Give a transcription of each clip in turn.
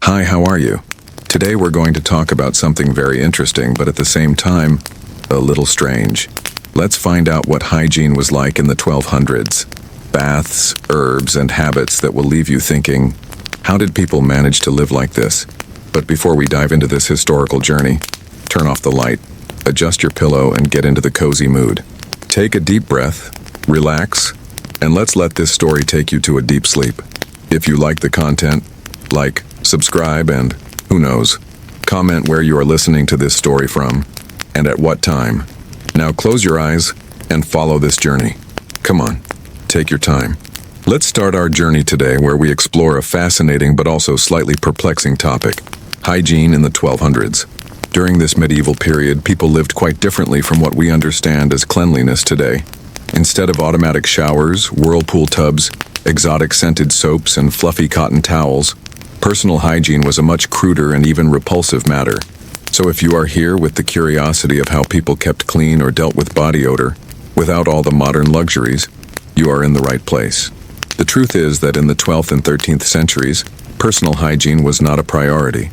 Hi, how are you? Today we're going to talk about something very interesting, but at the same time, a little strange. Let's find out what hygiene was like in the 1200s. Baths, herbs, and habits that will leave you thinking, how did people manage to live like this? But before we dive into this historical journey, turn off the light, adjust your pillow, and get into the cozy mood. Take a deep breath, relax, and let's let this story take you to a deep sleep. If you like the content, like, subscribe, and, who knows, comment where you are listening to this story from, and at what time. Now close your eyes and follow this journey. Come on, take your time. Let's start our journey today where we explore a fascinating but also slightly perplexing topic: hygiene in the 1200s. During this medieval period, people lived quite differently from what we understand as cleanliness today. Instead of automatic showers, whirlpool tubs, exotic scented soaps, and fluffy cotton towels, personal hygiene was a much cruder and even repulsive matter. So if you are here with the curiosity of how people kept clean or dealt with body odor, without all the modern luxuries, you are in the right place. The truth is that in the 12th and 13th centuries, personal hygiene was not a priority.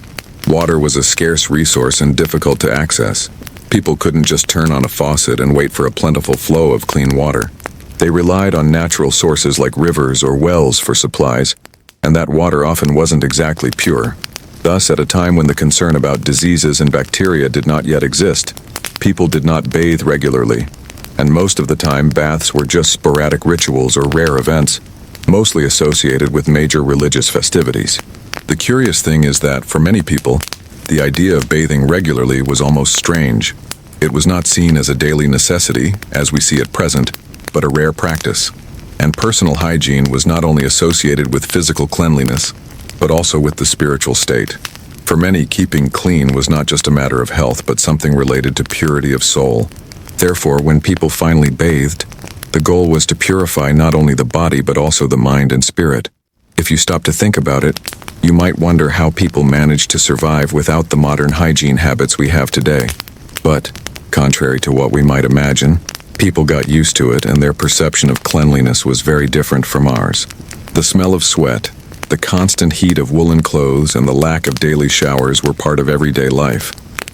Water was a scarce resource and difficult to access. People couldn't just turn on a faucet and wait for a plentiful flow of clean water. They relied on natural sources like rivers or wells for supplies, and that water often wasn't exactly pure. Thus, at a time when the concern about diseases and bacteria did not yet exist, people did not bathe regularly, and most of the time baths were just sporadic rituals or rare events, mostly associated with major religious festivities. The curious thing is that, for many people, the idea of bathing regularly was almost strange. It was not seen as a daily necessity, as we see at present, but a rare practice. And personal hygiene was not only associated with physical cleanliness, but also with the spiritual state. For many, keeping clean was not just a matter of health, but something related to purity of soul. Therefore, when people finally bathed, the goal was to purify not only the body, but also the mind and spirit. If you stop to think about it, you might wonder how people managed to survive without the modern hygiene habits we have today. But, contrary to what we might imagine, people got used to it, and their perception of cleanliness was very different from ours. The smell of sweat, the constant heat of woolen clothes, and the lack of daily showers were part of everyday life,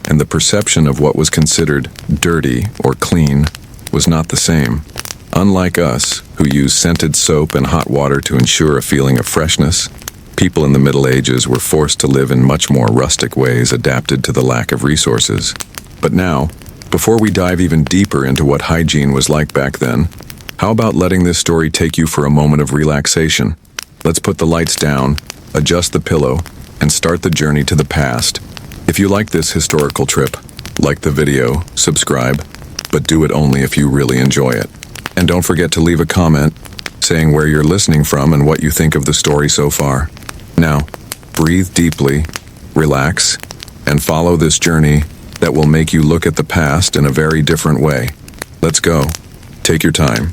and the perception of what was considered dirty or clean was not the same. Unlike us, who use scented soap and hot water to ensure a feeling of freshness, people in the Middle Ages were forced to live in much more rustic ways adapted to the lack of resources. But now, before we dive even deeper into what hygiene was like back then, how about letting this story take you for a moment of relaxation? Let's put the lights down, adjust the pillow, and start the journey to the past. If you like this historical trip, like the video, subscribe, but do it only if you really enjoy it. And don't forget to leave a comment saying where you're listening from and what you think of the story so far. Now, breathe deeply, relax, and follow this journey that will make you look at the past in a very different way. Let's go. Take your time.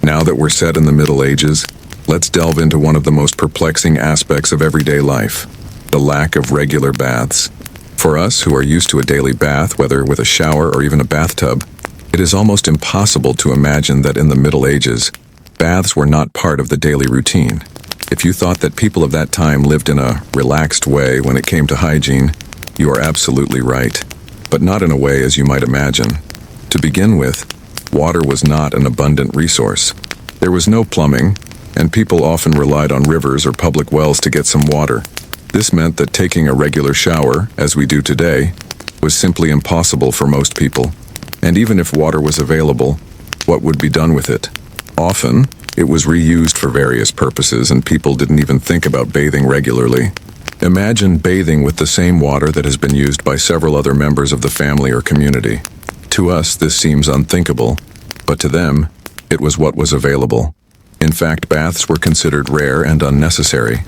Now that we're set in the Middle Ages, let's delve into one of the most perplexing aspects of everyday life: the lack of regular baths. For us who are used to a daily bath, whether with a shower or even a bathtub, it is almost impossible to imagine that in the Middle Ages, baths were not part of the daily routine. If you thought that people of that time lived in a relaxed way when it came to hygiene, you are absolutely right, but not in a way as you might imagine. To begin with, water was not an abundant resource. There was no plumbing, and people often relied on rivers or public wells to get some water. This meant that taking a regular shower, as we do today, was simply impossible for most people. And even if water was available, what would be done with it? Often, it was reused for various purposes, and people didn't even think about bathing regularly. Imagine bathing with the same water that has been used by several other members of the family or community. To us, this seems unthinkable, but to them, it was what was available. In fact, baths were considered rare and unnecessary.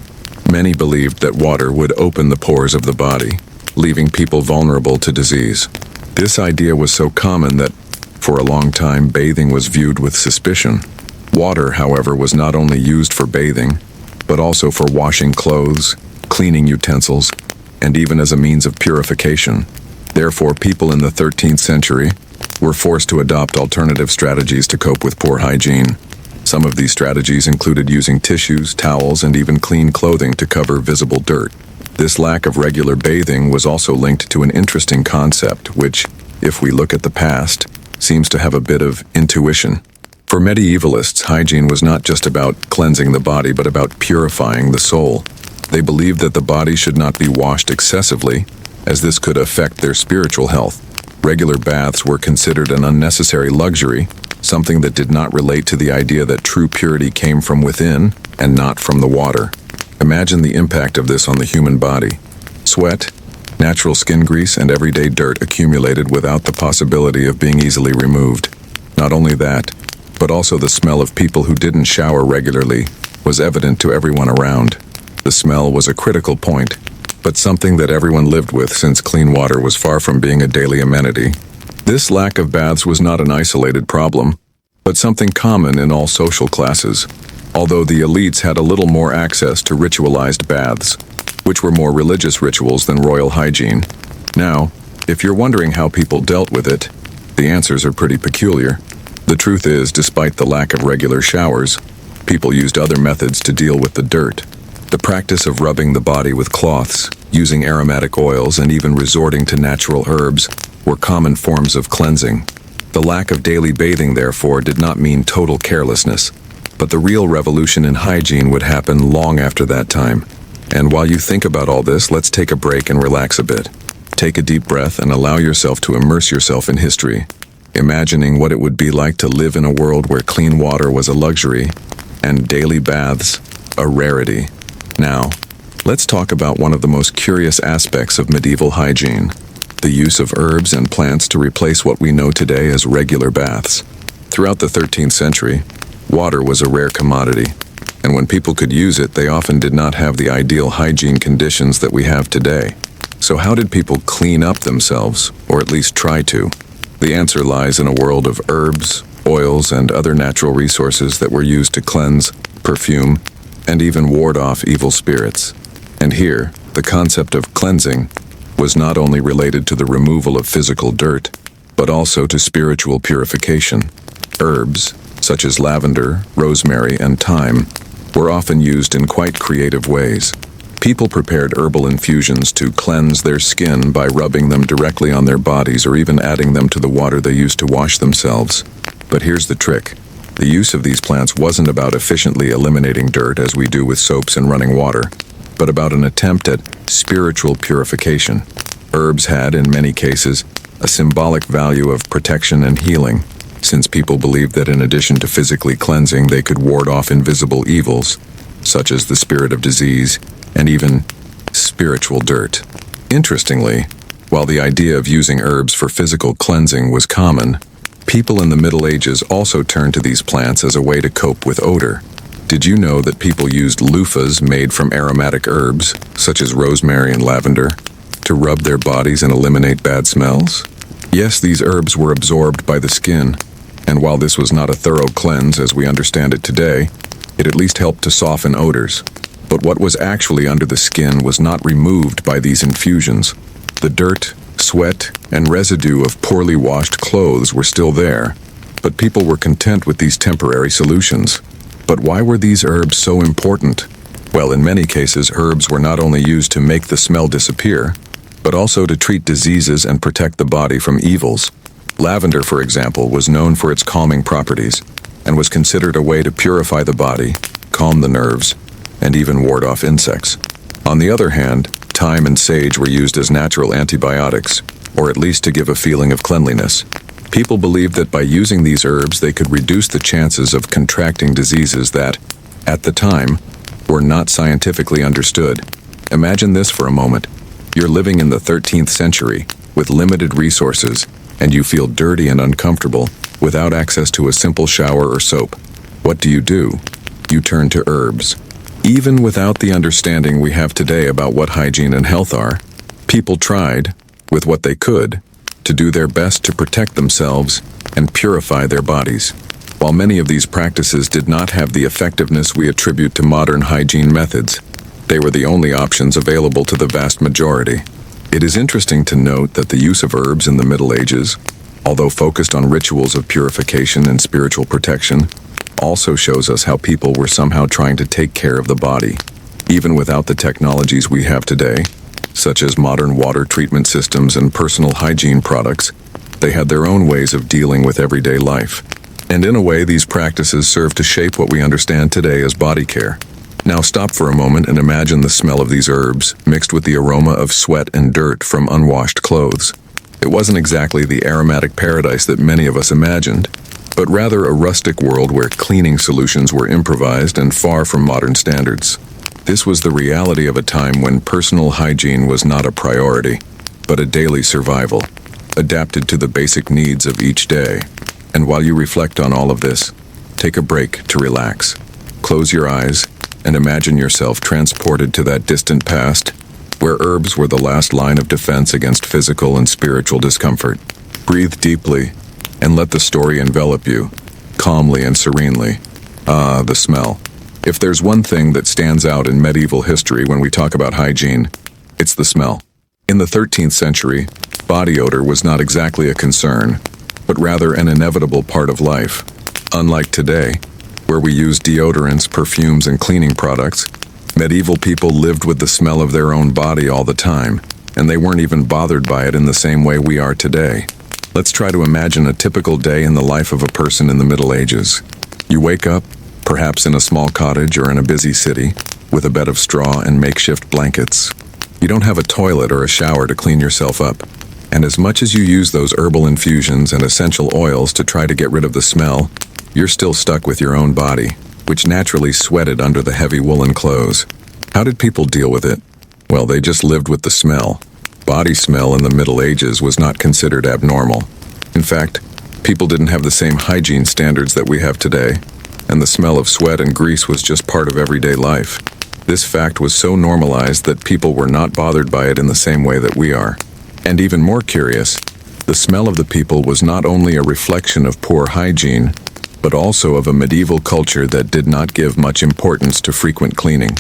Many believed that water would open the pores of the body, leaving people vulnerable to disease. This idea was so common that, for a long time, bathing was viewed with suspicion. Water, however, was not only used for bathing, but also for washing clothes, cleaning utensils, and even as a means of purification. Therefore, people in the 13th century were forced to adopt alternative strategies to cope with poor hygiene. Some of these strategies included using tissues, towels, and even clean clothing to cover visible dirt. This lack of regular bathing was also linked to an interesting concept, which, if we look at the past, seems to have a bit of intuition. For medievalists, hygiene was not just about cleansing the body, but about purifying the soul. They believed that the body should not be washed excessively, as this could affect their spiritual health. Regular baths were considered an unnecessary luxury, something that did not relate to the idea that true purity came from within and not from the water. Imagine the impact of this on the human body. Sweat, natural skin grease, and everyday dirt accumulated without the possibility of being easily removed. Not only that, but also the smell of people who didn't shower regularly was evident to everyone around. The smell was a critical point, but something that everyone lived with since clean water was far from being a daily amenity. This lack of baths was not an isolated problem, but something common in all social classes, although the elites had a little more access to ritualized baths, which were more religious rituals than royal hygiene. Now, if you're wondering how people dealt with it, the answers are pretty peculiar. The truth is, despite the lack of regular showers, people used other methods to deal with the dirt. The practice of rubbing the body with cloths, using aromatic oils, and even resorting to natural herbs were common forms of cleansing. The lack of daily bathing, therefore, did not mean total carelessness, but the real revolution in hygiene would happen long after that time. And while you think about all this, let's take a break and relax a bit. Take a deep breath and allow yourself to immerse yourself in history, imagining what it would be like to live in a world where clean water was a luxury and daily baths a rarity. Now, let's talk about one of the most curious aspects of medieval hygiene: the use of herbs and plants to replace what we know today as regular baths. Throughout the 13th century, water was a rare commodity, and when people could use it, they often did not have the ideal hygiene conditions that we have today. So how did people clean up themselves, or at least try to? The answer lies in a world of herbs, oils, and other natural resources that were used to cleanse, perfume, and even ward off evil spirits. And here, the concept of cleansing was not only related to the removal of physical dirt, but also to spiritual purification. Herbs, such as lavender, rosemary, and thyme, were often used in quite creative ways. People prepared herbal infusions to cleanse their skin by rubbing them directly on their bodies or even adding them to the water they used to wash themselves. But here's the trick. The use of these plants wasn't about efficiently eliminating dirt as we do with soaps and running water, but about an attempt at spiritual purification. Herbs had, in many cases, a symbolic value of protection and healing, since people believed that in addition to physically cleansing, they could ward off invisible evils, such as the spirit of disease and even spiritual dirt. Interestingly, while the idea of using herbs for physical cleansing was common, people in the Middle Ages also turned to these plants as a way to cope with odor. Did you know that people used loofahs made from aromatic herbs, such as rosemary and lavender, to rub their bodies and eliminate bad smells? Yes, these herbs were absorbed by the skin, and while this was not a thorough cleanse as we understand it today, it at least helped to soften odors. But what was actually under the skin was not removed by these infusions. The dirt, sweat, and residue of poorly washed clothes were still there, but people were content with these temporary solutions. But why were these herbs so important? Well, in many cases, herbs were not only used to make the smell disappear, but also to treat diseases and protect the body from evils. Lavender, for example, was known for its calming properties, and was considered a way to purify the body, calm the nerves, and even ward off insects. On the other hand, thyme and sage were used as natural antibiotics, or at least to give a feeling of cleanliness. People believed that by using these herbs they could reduce the chances of contracting diseases that, at the time, were not scientifically understood. Imagine this for a moment. You're living in the 13th century, with limited resources, and you feel dirty and uncomfortable without access to a simple shower or soap. What do? You turn to herbs. Even without the understanding we have today about what hygiene and health are, people tried, with what they could, to do their best to protect themselves and purify their bodies. While many of these practices did not have the effectiveness we attribute to modern hygiene methods, they were the only options available to the vast majority. It is interesting to note that the use of herbs in the Middle Ages, although focused on rituals of purification and spiritual protection, also shows us how people were somehow trying to take care of the body. Even without the technologies we have today, such as modern water treatment systems and personal hygiene products, they had their own ways of dealing with everyday life. And in a way, these practices serve to shape what we understand today as body care. Now stop for a moment and imagine the smell of these herbs, mixed with the aroma of sweat and dirt from unwashed clothes. It wasn't exactly the aromatic paradise that many of us imagined, but rather a rustic world where cleaning solutions were improvised and far from modern standards. This was the reality of a time when personal hygiene was not a priority, but a daily survival, adapted to the basic needs of each day. And while you reflect on all of this, take a break to relax. Close your eyes and imagine yourself transported to that distant past, where herbs were the last line of defense against physical and spiritual discomfort. Breathe deeply and let the story envelop you, calmly and serenely. Ah, the smell. If there's one thing that stands out in medieval history when we talk about hygiene, it's the smell. In the 13th century, body odor was not exactly a concern, but rather an inevitable part of life. Unlike today, where we use deodorants, perfumes, and cleaning products, medieval people lived with the smell of their own body all the time, and they weren't even bothered by it in the same way we are today. Let's try to imagine a typical day in the life of a person in the Middle Ages. You wake up, perhaps in a small cottage or in a busy city, with a bed of straw and makeshift blankets. You don't have a toilet or a shower to clean yourself up, and as much as you use those herbal infusions and essential oils to try to get rid of the smell, you're still stuck with your own body, which naturally sweated under the heavy woolen clothes. How did people deal with it? Well, they just lived with the smell. Body smell in the Middle Ages was not considered abnormal. In fact, people didn't have the same hygiene standards that we have today, and the smell of sweat and grease was just part of everyday life. This fact was so normalized that people were not bothered by it in the same way that we are. And even more curious, the smell of the people was not only a reflection of poor hygiene, but also of a medieval culture that did not give much importance to frequent cleaning.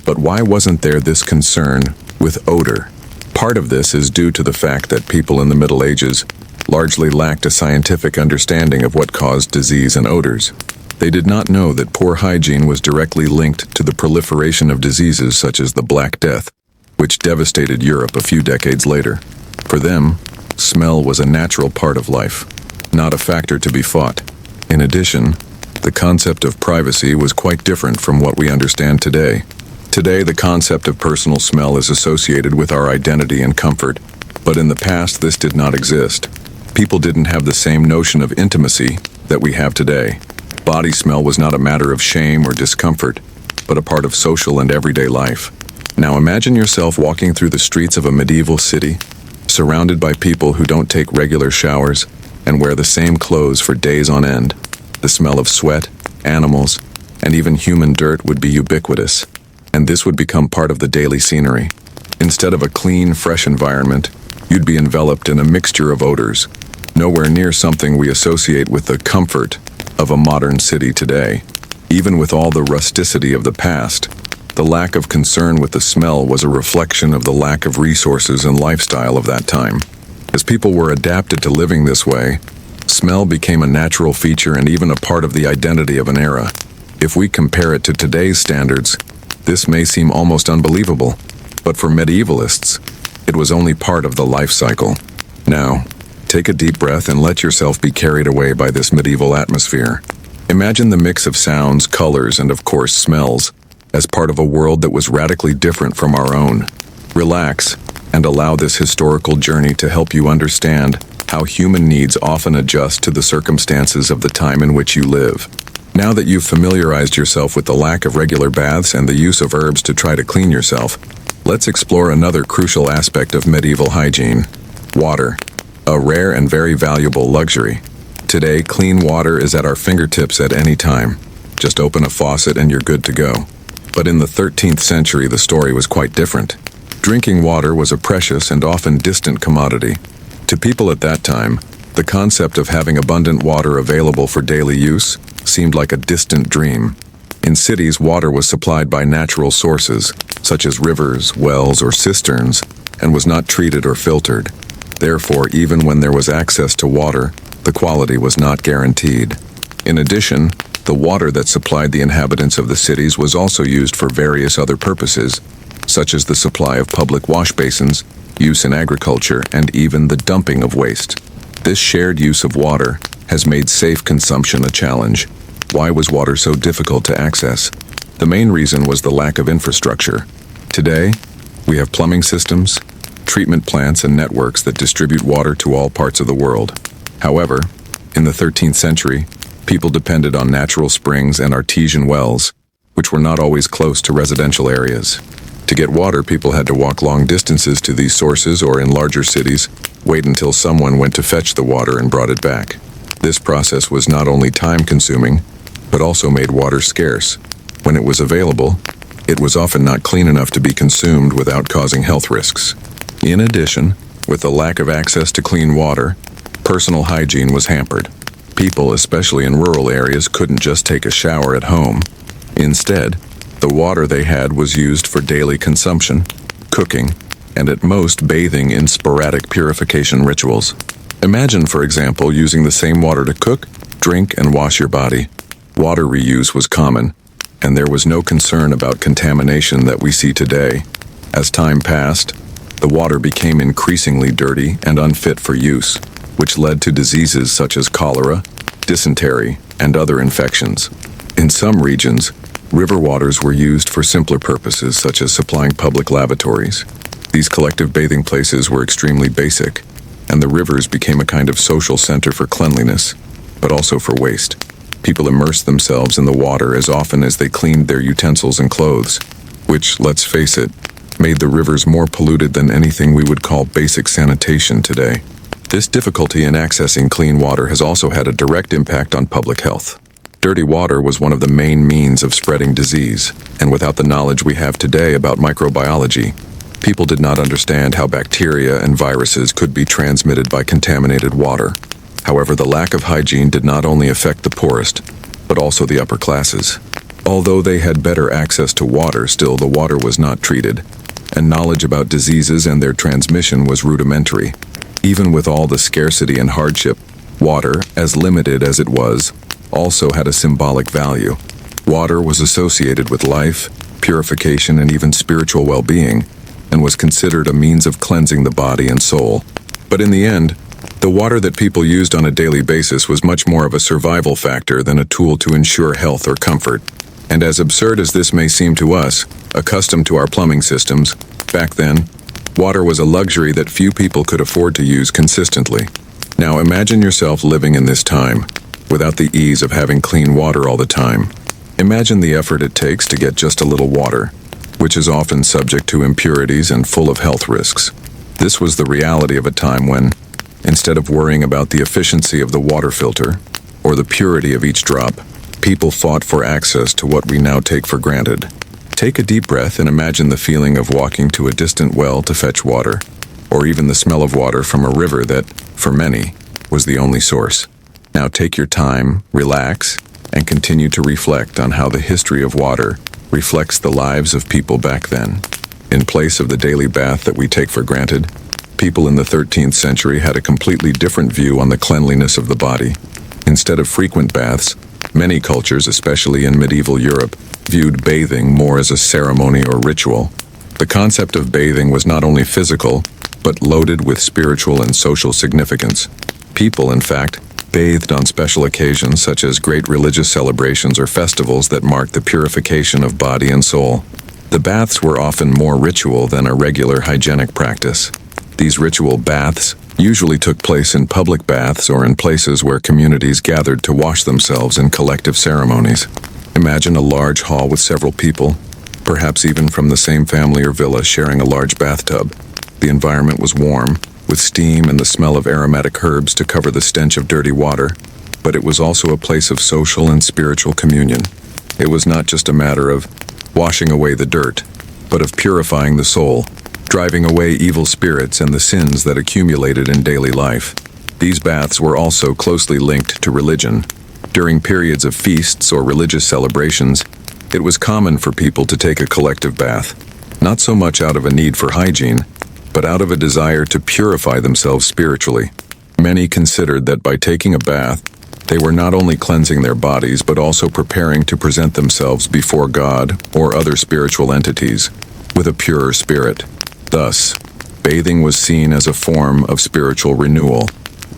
But why wasn't there this concern with odor? Part of this is due to the fact that people in the Middle Ages largely lacked a scientific understanding of what caused disease and odors. They did not know that poor hygiene was directly linked to the proliferation of diseases such as the Black Death, which devastated Europe a few decades later. For them, smell was a natural part of life, not a factor to be fought. In addition, the concept of privacy was quite different from what we understand today. Today, the concept of personal smell is associated with our identity and comfort, but in the past this did not exist. People didn't have the same notion of intimacy that we have today. Body smell was not a matter of shame or discomfort, but a part of social and everyday life. Now imagine yourself walking through the streets of a medieval city, surrounded by people who don't take regular showers and wear the same clothes for days on end. The smell of sweat, animals, and even human dirt would be ubiquitous, and this would become part of the daily scenery. Instead of a clean, fresh environment, you'd be enveloped in a mixture of odors, nowhere near something we associate with the comfort of a modern city today. Even with all the rusticity of the past, the lack of concern with the smell was a reflection of the lack of resources and lifestyle of that time. As people were adapted to living this way, smell became a natural feature and even a part of the identity of an era. If we compare it to today's standards, this may seem almost unbelievable, but for medievalists, it was only part of the life cycle. Now, take a deep breath and let yourself be carried away by this medieval atmosphere. Imagine the mix of sounds, colors, and of course smells, as part of a world that was radically different from our own. Relax and allow this historical journey to help you understand how human needs often adjust to the circumstances of the time in which you live. Now that you've familiarized yourself with the lack of regular baths and the use of herbs to try to clean yourself, let's explore another crucial aspect of medieval hygiene: water, a rare and very valuable luxury. Today, clean water is at our fingertips at any time. Just open a faucet and you're good to go. But in the 13th century, the story was quite different. Drinking water was a precious and often distant commodity. To people at that time, the concept of having abundant water available for daily use seemed like a distant dream. In cities, water was supplied by natural sources, such as rivers, wells, or cisterns, and was not treated or filtered. Therefore, even when there was access to water, the quality was not guaranteed. In addition, The water that supplied the inhabitants of the cities was also used for various other purposes, such as the supply of public wash basins, use in agriculture, and even the dumping of waste. This shared use of water has made safe consumption a challenge. Why was water so difficult to access? The main reason was the lack of infrastructure. Today, we have plumbing systems, treatment plants, and networks that distribute water to all parts of the world. However, in the 13th century, people depended on natural springs and artesian wells, which were not always close to residential areas. To get water, people had to walk long distances to these sources, or in larger cities, wait until someone went to fetch the water and brought it back. This process was not only time-consuming, but also made water scarce. When it was available, it was often not clean enough to be consumed without causing health risks. In addition, with the lack of access to clean water, personal hygiene was hampered. People, especially in rural areas, couldn't just take a shower at home. Instead, the water they had was used for daily consumption, cooking, and at most bathing in sporadic purification rituals. Imagine, for example, using the same water to cook, drink, and wash your body. Water reuse was common, and there was no concern about contamination that we see today. As time passed, the water became increasingly dirty and unfit for use, which led to diseases such as cholera, dysentery, and other infections. In some regions, river waters were used for simpler purposes such as supplying public lavatories. These collective bathing places were extremely basic, and the rivers became a kind of social center for cleanliness, but also for waste. People immersed themselves in the water as often as they cleaned their utensils and clothes, which, let's face it, made the rivers more polluted than anything we would call basic sanitation today. This difficulty in accessing clean water has also had a direct impact on public health. Dirty water was one of the main means of spreading disease, and without the knowledge we have today about microbiology, people did not understand how bacteria and viruses could be transmitted by contaminated water. However, the lack of hygiene did not only affect the poorest, but also the upper classes. Although they had better access to water, still the water was not treated, and knowledge about diseases and their transmission was rudimentary. Even with all the scarcity and hardship, water, as limited as it was, also had a symbolic value. Water was associated with life, purification, and even spiritual well-being, and was considered a means of cleansing the body and soul. But in the end, the water that people used on a daily basis was much more of a survival factor than a tool to ensure health or comfort. And as absurd as this may seem to us, accustomed to our plumbing systems, back then, water was a luxury that few people could afford to use consistently. Now imagine yourself living in this time, without the ease of having clean water all the time. Imagine the effort it takes to get just a little water, which is often subject to impurities and full of health risks. This was the reality of a time when, instead of worrying about the efficiency of the water filter, or the purity of each drop, people fought for access to what we now take for granted. Take a deep breath and imagine the feeling of walking to a distant well to fetch water, or even the smell of water from a river that, for many, was the only source. Now take your time, relax, and continue to reflect on how the history of water reflects the lives of people back then. In place of the daily bath that we take for granted, people in the 13th century had a completely different view on the cleanliness of the body. Instead of frequent baths, many cultures, especially in medieval Europe, viewed bathing more as a ceremony or ritual. The concept of bathing was not only physical, but loaded with spiritual and social significance. People, in fact, bathed on special occasions such as great religious celebrations or festivals that marked the purification of body and soul. The baths were often more ritual than a regular hygienic practice. These ritual baths usually took place in public baths or in places where communities gathered to wash themselves in collective ceremonies. Imagine a large hall with several people, perhaps even from the same family or villa, sharing a large bathtub. The environment was warm, with steam and the smell of aromatic herbs to cover the stench of dirty water, but it was also a place of social and spiritual communion. It was not just a matter of washing away the dirt, but of purifying the soul, driving away evil spirits and the sins that accumulated in daily life. These baths were also closely linked to religion. During periods of feasts or religious celebrations, it was common for people to take a collective bath, not so much out of a need for hygiene, but out of a desire to purify themselves spiritually. Many considered that by taking a bath, They were not only cleansing their bodies but also preparing to present themselves before God or other spiritual entities with a purer spirit. Thus, bathing was seen as a form of spiritual renewal.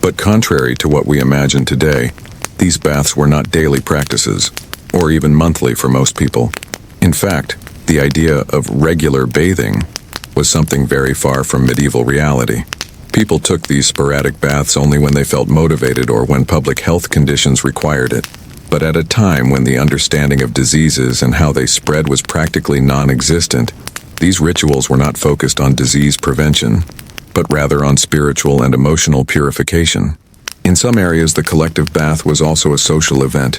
But contrary to what we imagine today, these baths were not daily practices, or even monthly for most people. In fact, the idea of regular bathing was something very far from medieval reality. People took these sporadic baths only when they felt motivated or when public health conditions required it. But at a time when the understanding of diseases and how they spread was practically non-existent, these rituals were not focused on disease prevention, but rather on spiritual and emotional purification. In some areas, the collective bath was also a social event,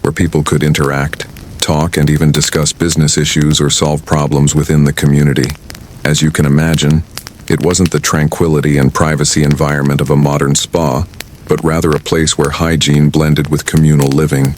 where people could interact, talk, and even discuss business issues or solve problems within the community. As you can imagine, it wasn't the tranquility and privacy environment of a modern spa, but rather a place where hygiene blended with communal living.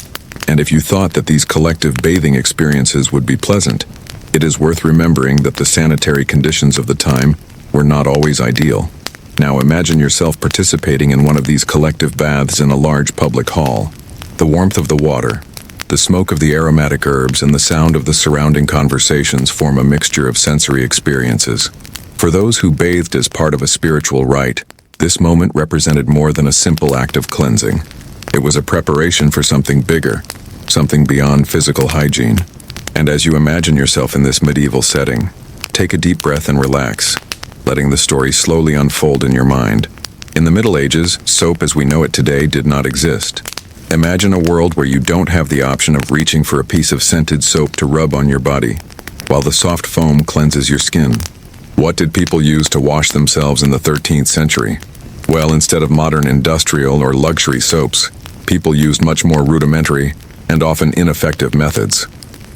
And if you thought that these collective bathing experiences would be pleasant, it is worth remembering that the sanitary conditions of the time were not always ideal. Now imagine yourself participating in one of these collective baths in a large public hall. The warmth of the water, the smoke of the aromatic herbs, and the sound of the surrounding conversations form a mixture of sensory experiences. For those who bathed as part of a spiritual rite, this moment represented more than a simple act of cleansing. It was a preparation for something bigger, something beyond physical hygiene. And as you imagine yourself in this medieval setting, take a deep breath and relax, letting the story slowly unfold in your mind. In the Middle Ages, soap as we know it today did not exist. Imagine a world where you don't have the option of reaching for a piece of scented soap to rub on your body, while the soft foam cleanses your skin. What did people use to wash themselves in the 13th century? Well, instead of modern industrial or luxury soaps, people used much more rudimentary and often ineffective methods.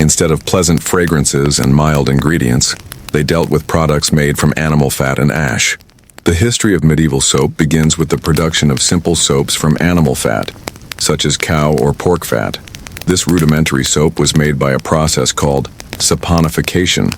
Instead of pleasant fragrances and mild ingredients, they dealt with products made from animal fat and ash. The history of medieval soap begins with the production of simple soaps from animal fat, such as cow or pork fat. This rudimentary soap was made by a process called saponification,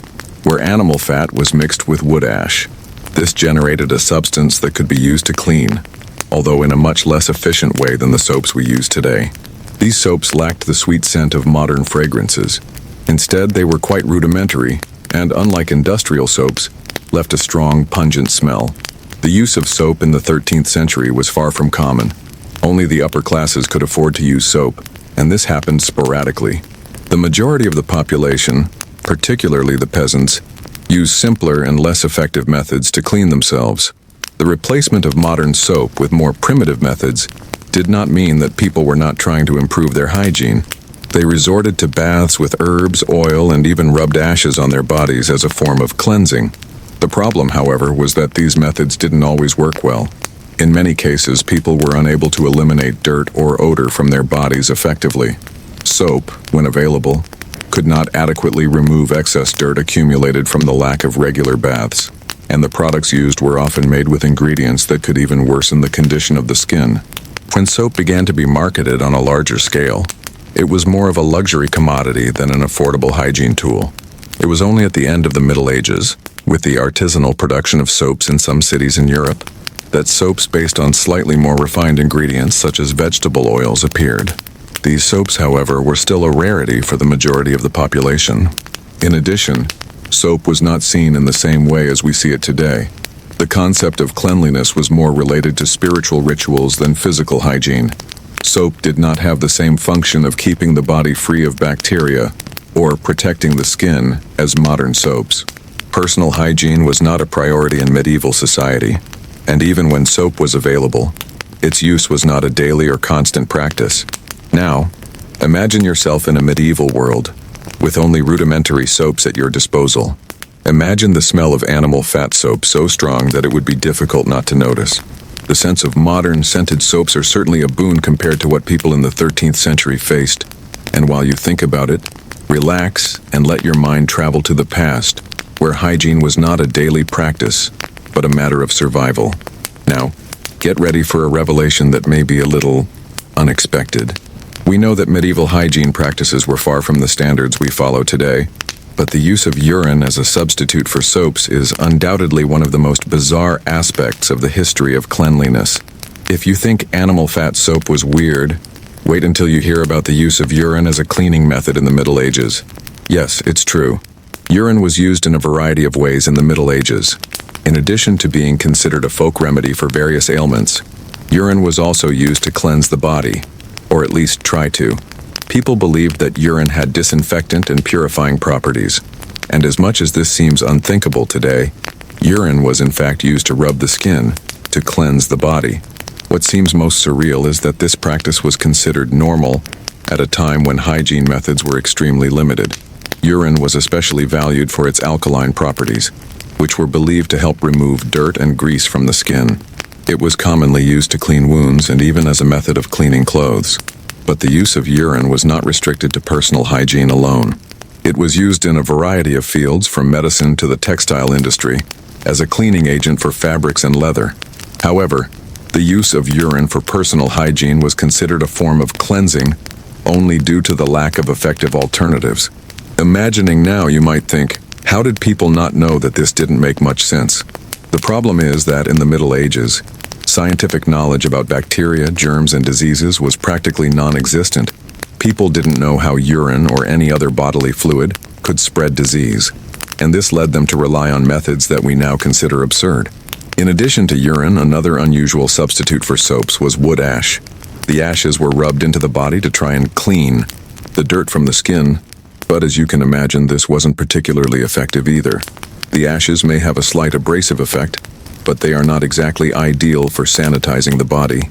where animal fat was mixed with wood ash. This generated a substance that could be used to clean, although in a much less efficient way than the soaps we use today. These soaps lacked the sweet scent of modern fragrances. Instead, they were quite rudimentary, and unlike industrial soaps, left a strong, pungent smell. The use of soap in the 13th century was far from common. Only the upper classes could afford to use soap, and this happened sporadically. The majority of the population, particularly the peasants, used simpler and less effective methods to clean themselves. The replacement of modern soap with more primitive methods did not mean that people were not trying to improve their hygiene. They resorted to baths with herbs, oil, and even rubbed ashes on their bodies as a form of cleansing. The problem, however, was that these methods didn't always work well. In many cases, people were unable to eliminate dirt or odor from their bodies effectively. Soap, when available, could not adequately remove excess dirt accumulated from the lack of regular baths, and the products used were often made with ingredients that could even worsen the condition of the skin. When soap began to be marketed on a larger scale, it was more of a luxury commodity than an affordable hygiene tool. It was only at the end of the Middle Ages, with the artisanal production of soaps in some cities in Europe, that soaps based on slightly more refined ingredients such as vegetable oils appeared. These soaps, however, were still a rarity for the majority of the population. In addition, soap was not seen in the same way as we see it today. The concept of cleanliness was more related to spiritual rituals than physical hygiene. Soap did not have the same function of keeping the body free of bacteria or protecting the skin as modern soaps. Personal hygiene was not a priority in medieval society, and even when soap was available, its use was not a daily or constant practice. Now, imagine yourself in a medieval world, with only rudimentary soaps at your disposal. Imagine the smell of animal fat soap so strong that it would be difficult not to notice. The sense of modern scented soaps are certainly a boon compared to what people in the 13th century faced. And while you think about it, relax and let your mind travel to the past, where hygiene was not a daily practice, but a matter of survival. Now, get ready for a revelation that may be a little unexpected. We know that medieval hygiene practices were far from the standards we follow today, but the use of urine as a substitute for soaps is undoubtedly one of the most bizarre aspects of the history of cleanliness. If you think animal fat soap was weird, Wait until you hear about the use of urine as a cleaning method in the Middle Ages. Yes, it's true. Urine was used in a variety of ways in the Middle Ages. In addition to being considered a folk remedy for various ailments, urine was also used to cleanse the body, or at least try to. People believed that urine had disinfectant and purifying properties, and as much as this seems unthinkable today, urine was in fact used to rub the skin, to cleanse the body. What seems most surreal is that this practice was considered normal at a time when hygiene methods were extremely limited. Urine was especially valued for its alkaline properties, which were believed to help remove dirt and grease from the skin. It was commonly used to clean wounds and even as a method of cleaning clothes. But the use of urine was not restricted to personal hygiene alone. It was used in a variety of fields, from medicine to the textile industry, as a cleaning agent for fabrics and leather. However, the use of urine for personal hygiene was considered a form of cleansing only due to the lack of effective alternatives. Imagining now, you might think, how did people not know that this didn't make much sense? The problem is that in the Middle Ages, scientific knowledge about bacteria, germs, and diseases was practically non-existent. People didn't know how urine or any other bodily fluid could spread disease, and this led them to rely on methods that we now consider absurd. In addition to urine, another unusual substitute for soaps was wood ash. The ashes were rubbed into the body to try and clean the dirt from the skin, but as you can imagine, this wasn't particularly effective either. The ashes may have a slight abrasive effect, but they are not exactly ideal for sanitizing the body.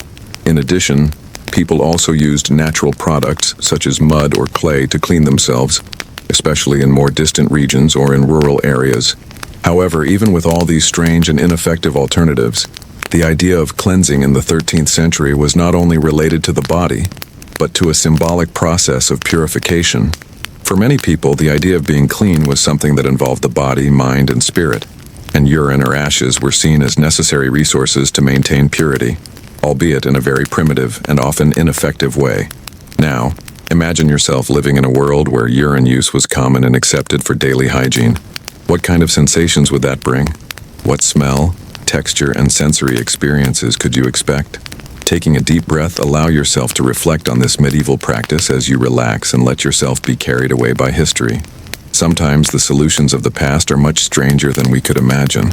In addition, people also used natural products such as mud or clay to clean themselves, especially in more distant regions or in rural areas. However, even with all these strange and ineffective alternatives, the idea of cleansing in the 13th century was not only related to the body, but to a symbolic process of purification. For many people, the idea of being clean was something that involved the body, mind, and spirit, and urine or ashes were seen as necessary resources to maintain purity, albeit in a very primitive and often ineffective way. Now, imagine yourself living in a world where urine use was common and accepted for daily hygiene. What kind of sensations would that bring? What smell, texture, and sensory experiences could you expect? Taking a deep breath, allow yourself to reflect on this medieval practice as you relax and let yourself be carried away by history. Sometimes the solutions of the past are much stranger than we could imagine.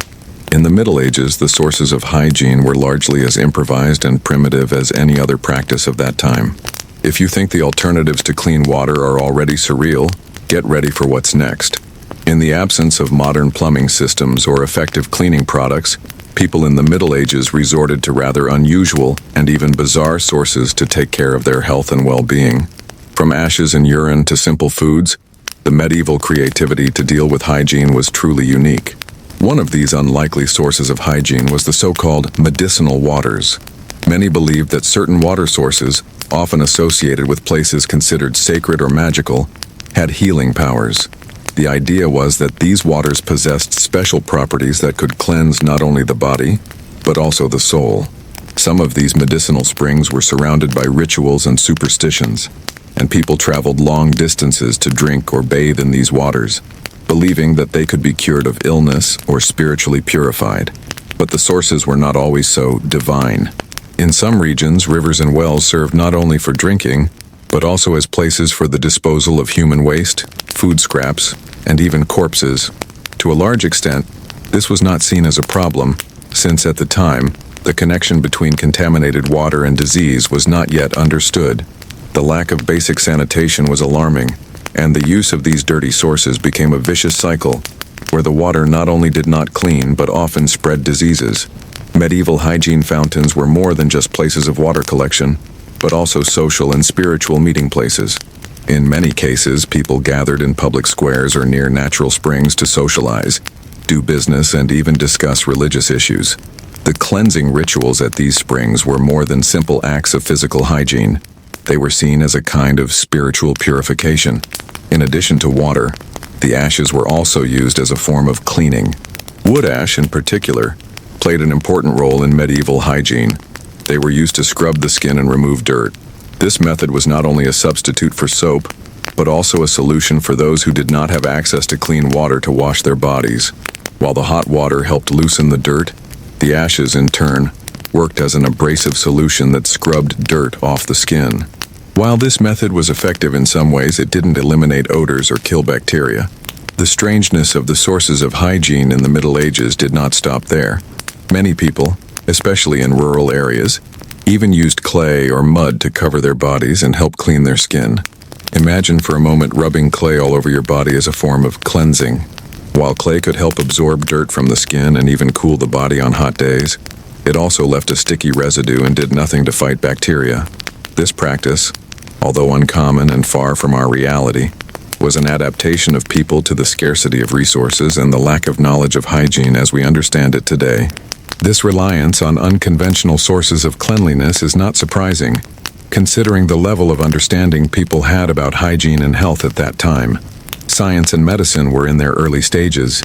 In the Middle Ages, the sources of hygiene were largely as improvised and primitive as any other practice of that time. If you think the alternatives to clean water are already surreal, get ready for what's next. In the absence of modern plumbing systems or effective cleaning products, people in the Middle Ages resorted to rather unusual and even bizarre sources to take care of their health and well-being. From ashes and urine to simple foods, the medieval creativity to deal with hygiene was truly unique. One of these unlikely sources of hygiene was the so-called medicinal waters. Many believed that certain water sources, often associated with places considered sacred or magical, had healing powers. The idea was that these waters possessed special properties that could cleanse not only the body, but also the soul. Some of these medicinal springs were surrounded by rituals and superstitions, and people traveled long distances to drink or bathe in these waters, believing that they could be cured of illness or spiritually purified. But the sources were not always so divine. In some regions, rivers and wells served not only for drinking, but also as places for the disposal of human waste, food scraps, and even corpses. To a large extent, this was not seen as a problem, since at the time, the connection between contaminated water and disease was not yet understood. The lack of basic sanitation was alarming, and the use of these dirty sources became a vicious cycle, where the water not only did not clean but often spread diseases. Medieval hygiene fountains were more than just places of water collection, but also social and spiritual meeting places. In many cases, people gathered in public squares or near natural springs to socialize, do business, and even discuss religious issues. The cleansing rituals at these springs were more than simple acts of physical hygiene. They were seen as a kind of spiritual purification. In addition to water, the ashes were also used as a form of cleaning. Wood ash, in particular, played an important role in medieval hygiene. They were used to scrub the skin and remove dirt. This method was not only a substitute for soap, but also a solution for those who did not have access to clean water to wash their bodies. While the hot water helped loosen the dirt, the ashes, in turn, worked as an abrasive solution that scrubbed dirt off the skin. While this method was effective in some ways, it didn't eliminate odors or kill bacteria. The strangeness of the sources of hygiene in the Middle Ages did not stop there. Many people, especially in rural areas, even used clay or mud to cover their bodies and help clean their skin. Imagine for a moment rubbing clay all over your body as a form of cleansing. While clay could help absorb dirt from the skin and even cool the body on hot days, it also left a sticky residue and did nothing to fight bacteria. This practice, although uncommon and far from our reality, was an adaptation of people to the scarcity of resources and the lack of knowledge of hygiene as we understand it today. This reliance on unconventional sources of cleanliness is not surprising, considering the level of understanding people had about hygiene and health at that time. Science and medicine were in their early stages,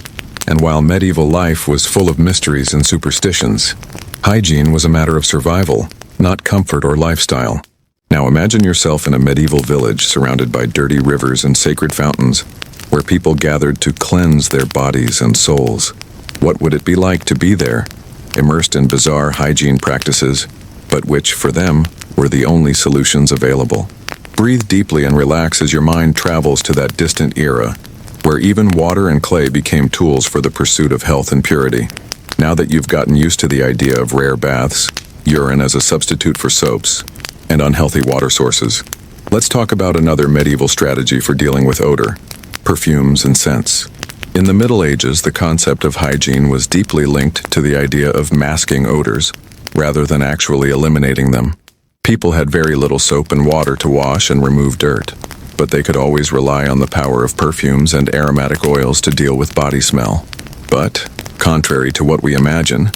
and while medieval life was full of mysteries and superstitions, hygiene was a matter of survival, not comfort or lifestyle. Now imagine yourself in a medieval village surrounded by dirty rivers and sacred fountains, where people gathered to cleanse their bodies and souls. What would it be like to be there, immersed in bizarre hygiene practices, but which, for them, were the only solutions available? Breathe deeply and relax as your mind travels to that distant era, where even water and clay became tools for the pursuit of health and purity. Now that you've gotten used to the idea of rare baths, urine as a substitute for soaps, and unhealthy water sources, let's talk about another medieval strategy for dealing with odor: perfumes and scents. In the Middle Ages, the concept of hygiene was deeply linked to the idea of masking odors, rather than actually eliminating them. People had very little soap and water to wash and remove dirt, but they could always rely on the power of perfumes and aromatic oils to deal with body smell. But, contrary to what we imagine,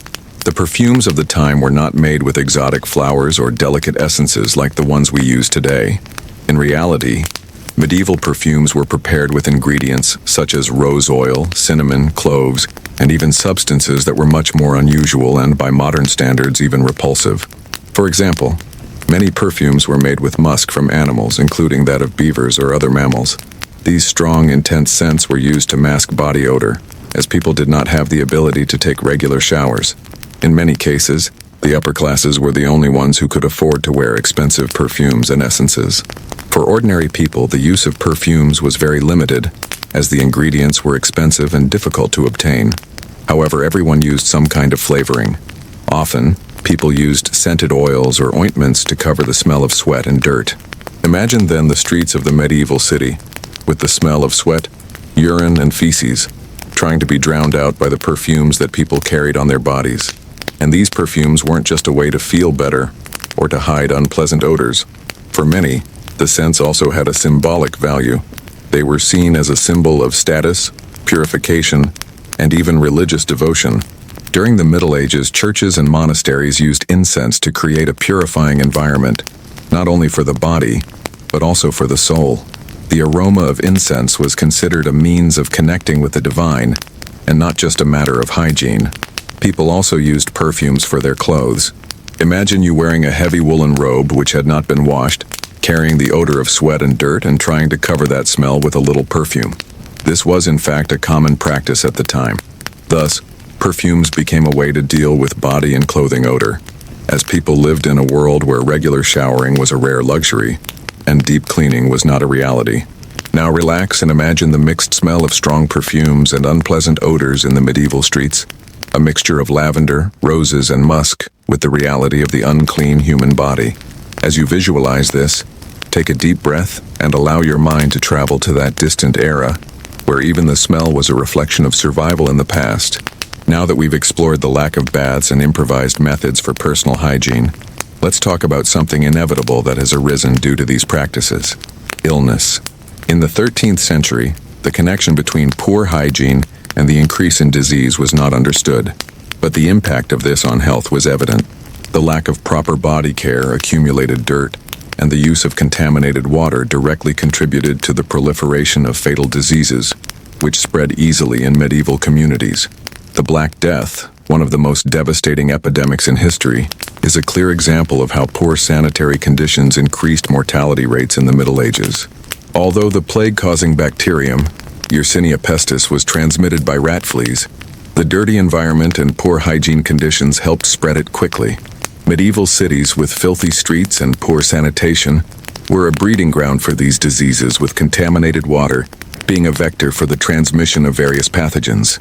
the perfumes of the time were not made with exotic flowers or delicate essences like the ones we use today. In reality, medieval perfumes were prepared with ingredients such as rose oil, cinnamon, cloves, and even substances that were much more unusual and, by modern standards, even repulsive. For example, many perfumes were made with musk from animals, including that of beavers or other mammals. These strong, intense scents were used to mask body odor, as people did not have the ability to take regular showers. In many cases, the upper classes were the only ones who could afford to wear expensive perfumes and essences. For ordinary people, the use of perfumes was very limited, as the ingredients were expensive and difficult to obtain. However, everyone used some kind of flavoring. Often, people used scented oils or ointments to cover the smell of sweat and dirt. Imagine then the streets of the medieval city, with the smell of sweat, urine, and feces, trying to be drowned out by the perfumes that people carried on their bodies. And these perfumes weren't just a way to feel better or to hide unpleasant odors. For many, the scents also had a symbolic value. They were seen as a symbol of status, purification, and even religious devotion. During the Middle Ages, churches and monasteries used incense to create a purifying environment, not only for the body, but also for the soul. The aroma of incense was considered a means of connecting with the divine, and not just a matter of hygiene. People also used perfumes for their clothes. Imagine you wearing a heavy woolen robe which had not been washed, carrying the odor of sweat and dirt and trying to cover that smell with a little perfume. This was in fact a common practice at the time. Thus, perfumes became a way to deal with body and clothing odor, as people lived in a world where regular showering was a rare luxury, and deep cleaning was not a reality. Now relax and imagine the mixed smell of strong perfumes and unpleasant odors in the medieval streets, a mixture of lavender, roses, and musk, with the reality of the unclean human body. As you visualize this, take a deep breath and allow your mind to travel to that distant era, where even the smell was a reflection of survival in the past. Now that we've explored the lack of baths and improvised methods for personal hygiene, let's talk about something inevitable that has arisen due to these practices: illness. In the 13th century, the connection between poor hygiene and the increase in disease was not understood, but the impact of this on health was evident. The lack of proper body care, accumulated dirt, and the use of contaminated water directly contributed to the proliferation of fatal diseases, which spread easily in medieval communities. The Black Death, one of the most devastating epidemics in history, is a clear example of how poor sanitary conditions increased mortality rates in the Middle Ages. Although the plague-causing bacterium, Yersinia pestis, was transmitted by rat fleas, the dirty environment and poor hygiene conditions helped spread it quickly. Medieval cities with filthy streets and poor sanitation were a breeding ground for these diseases, with contaminated water being a vector for the transmission of various pathogens.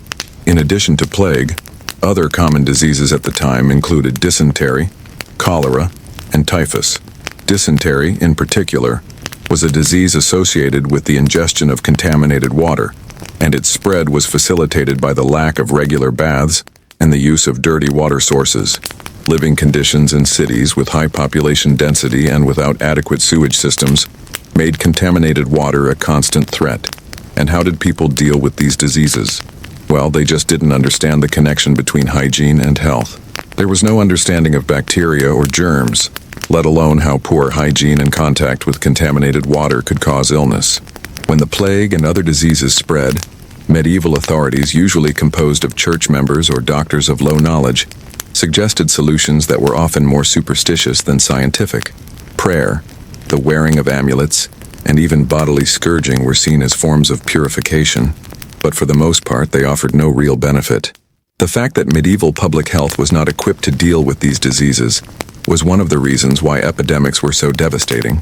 In addition to plague, other common diseases at the time included dysentery, cholera, and typhus. Dysentery, in particular, was a disease associated with the ingestion of contaminated water, and its spread was facilitated by the lack of regular baths and the use of dirty water sources. Living conditions in cities with high population density and without adequate sewage systems made contaminated water a constant threat. And how did people deal with these diseases? Well, they just didn't understand the connection between hygiene and health. There was no understanding of bacteria or germs, let alone how poor hygiene and contact with contaminated water could cause illness. When the plague and other diseases spread, medieval authorities, usually composed of church members or doctors of low knowledge, suggested solutions that were often more superstitious than scientific. Prayer, the wearing of amulets, and even bodily scourging were seen as forms of purification, but for the most part they offered no real benefit. The fact that medieval public health was not equipped to deal with these diseases was one of the reasons why epidemics were so devastating.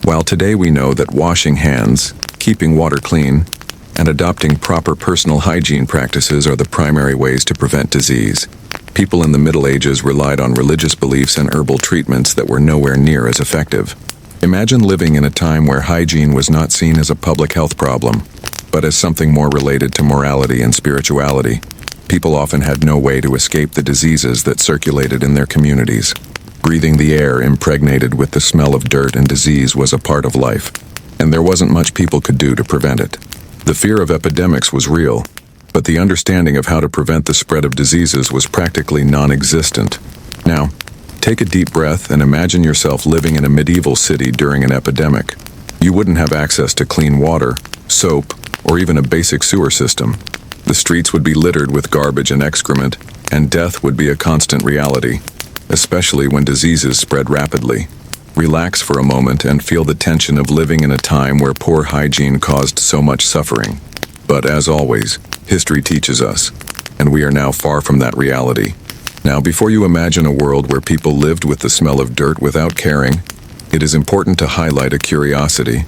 While today we know that washing hands, keeping water clean, and adopting proper personal hygiene practices are the primary ways to prevent disease, people in the Middle Ages relied on religious beliefs and herbal treatments that were nowhere near as effective. Imagine living in a time where hygiene was not seen as a public health problem, but as something more related to morality and spirituality. People often had no way to escape the diseases that circulated in their communities. Breathing the air impregnated with the smell of dirt and disease was a part of life, and there wasn't much people could do to prevent it. The fear of epidemics was real, but the understanding of how to prevent the spread of diseases was practically non-existent. Now, take a deep breath and imagine yourself living in a medieval city during an epidemic. You wouldn't have access to clean water, soap, or even a basic sewer system. The streets would be littered with garbage and excrement, and death would be a constant reality, especially when diseases spread rapidly. Relax for a moment and feel the tension of living in a time where poor hygiene caused so much suffering. But as always, history teaches us, and we are now far from that reality. Now, before you imagine a world where people lived with the smell of dirt without caring, it is important to highlight a curiosity.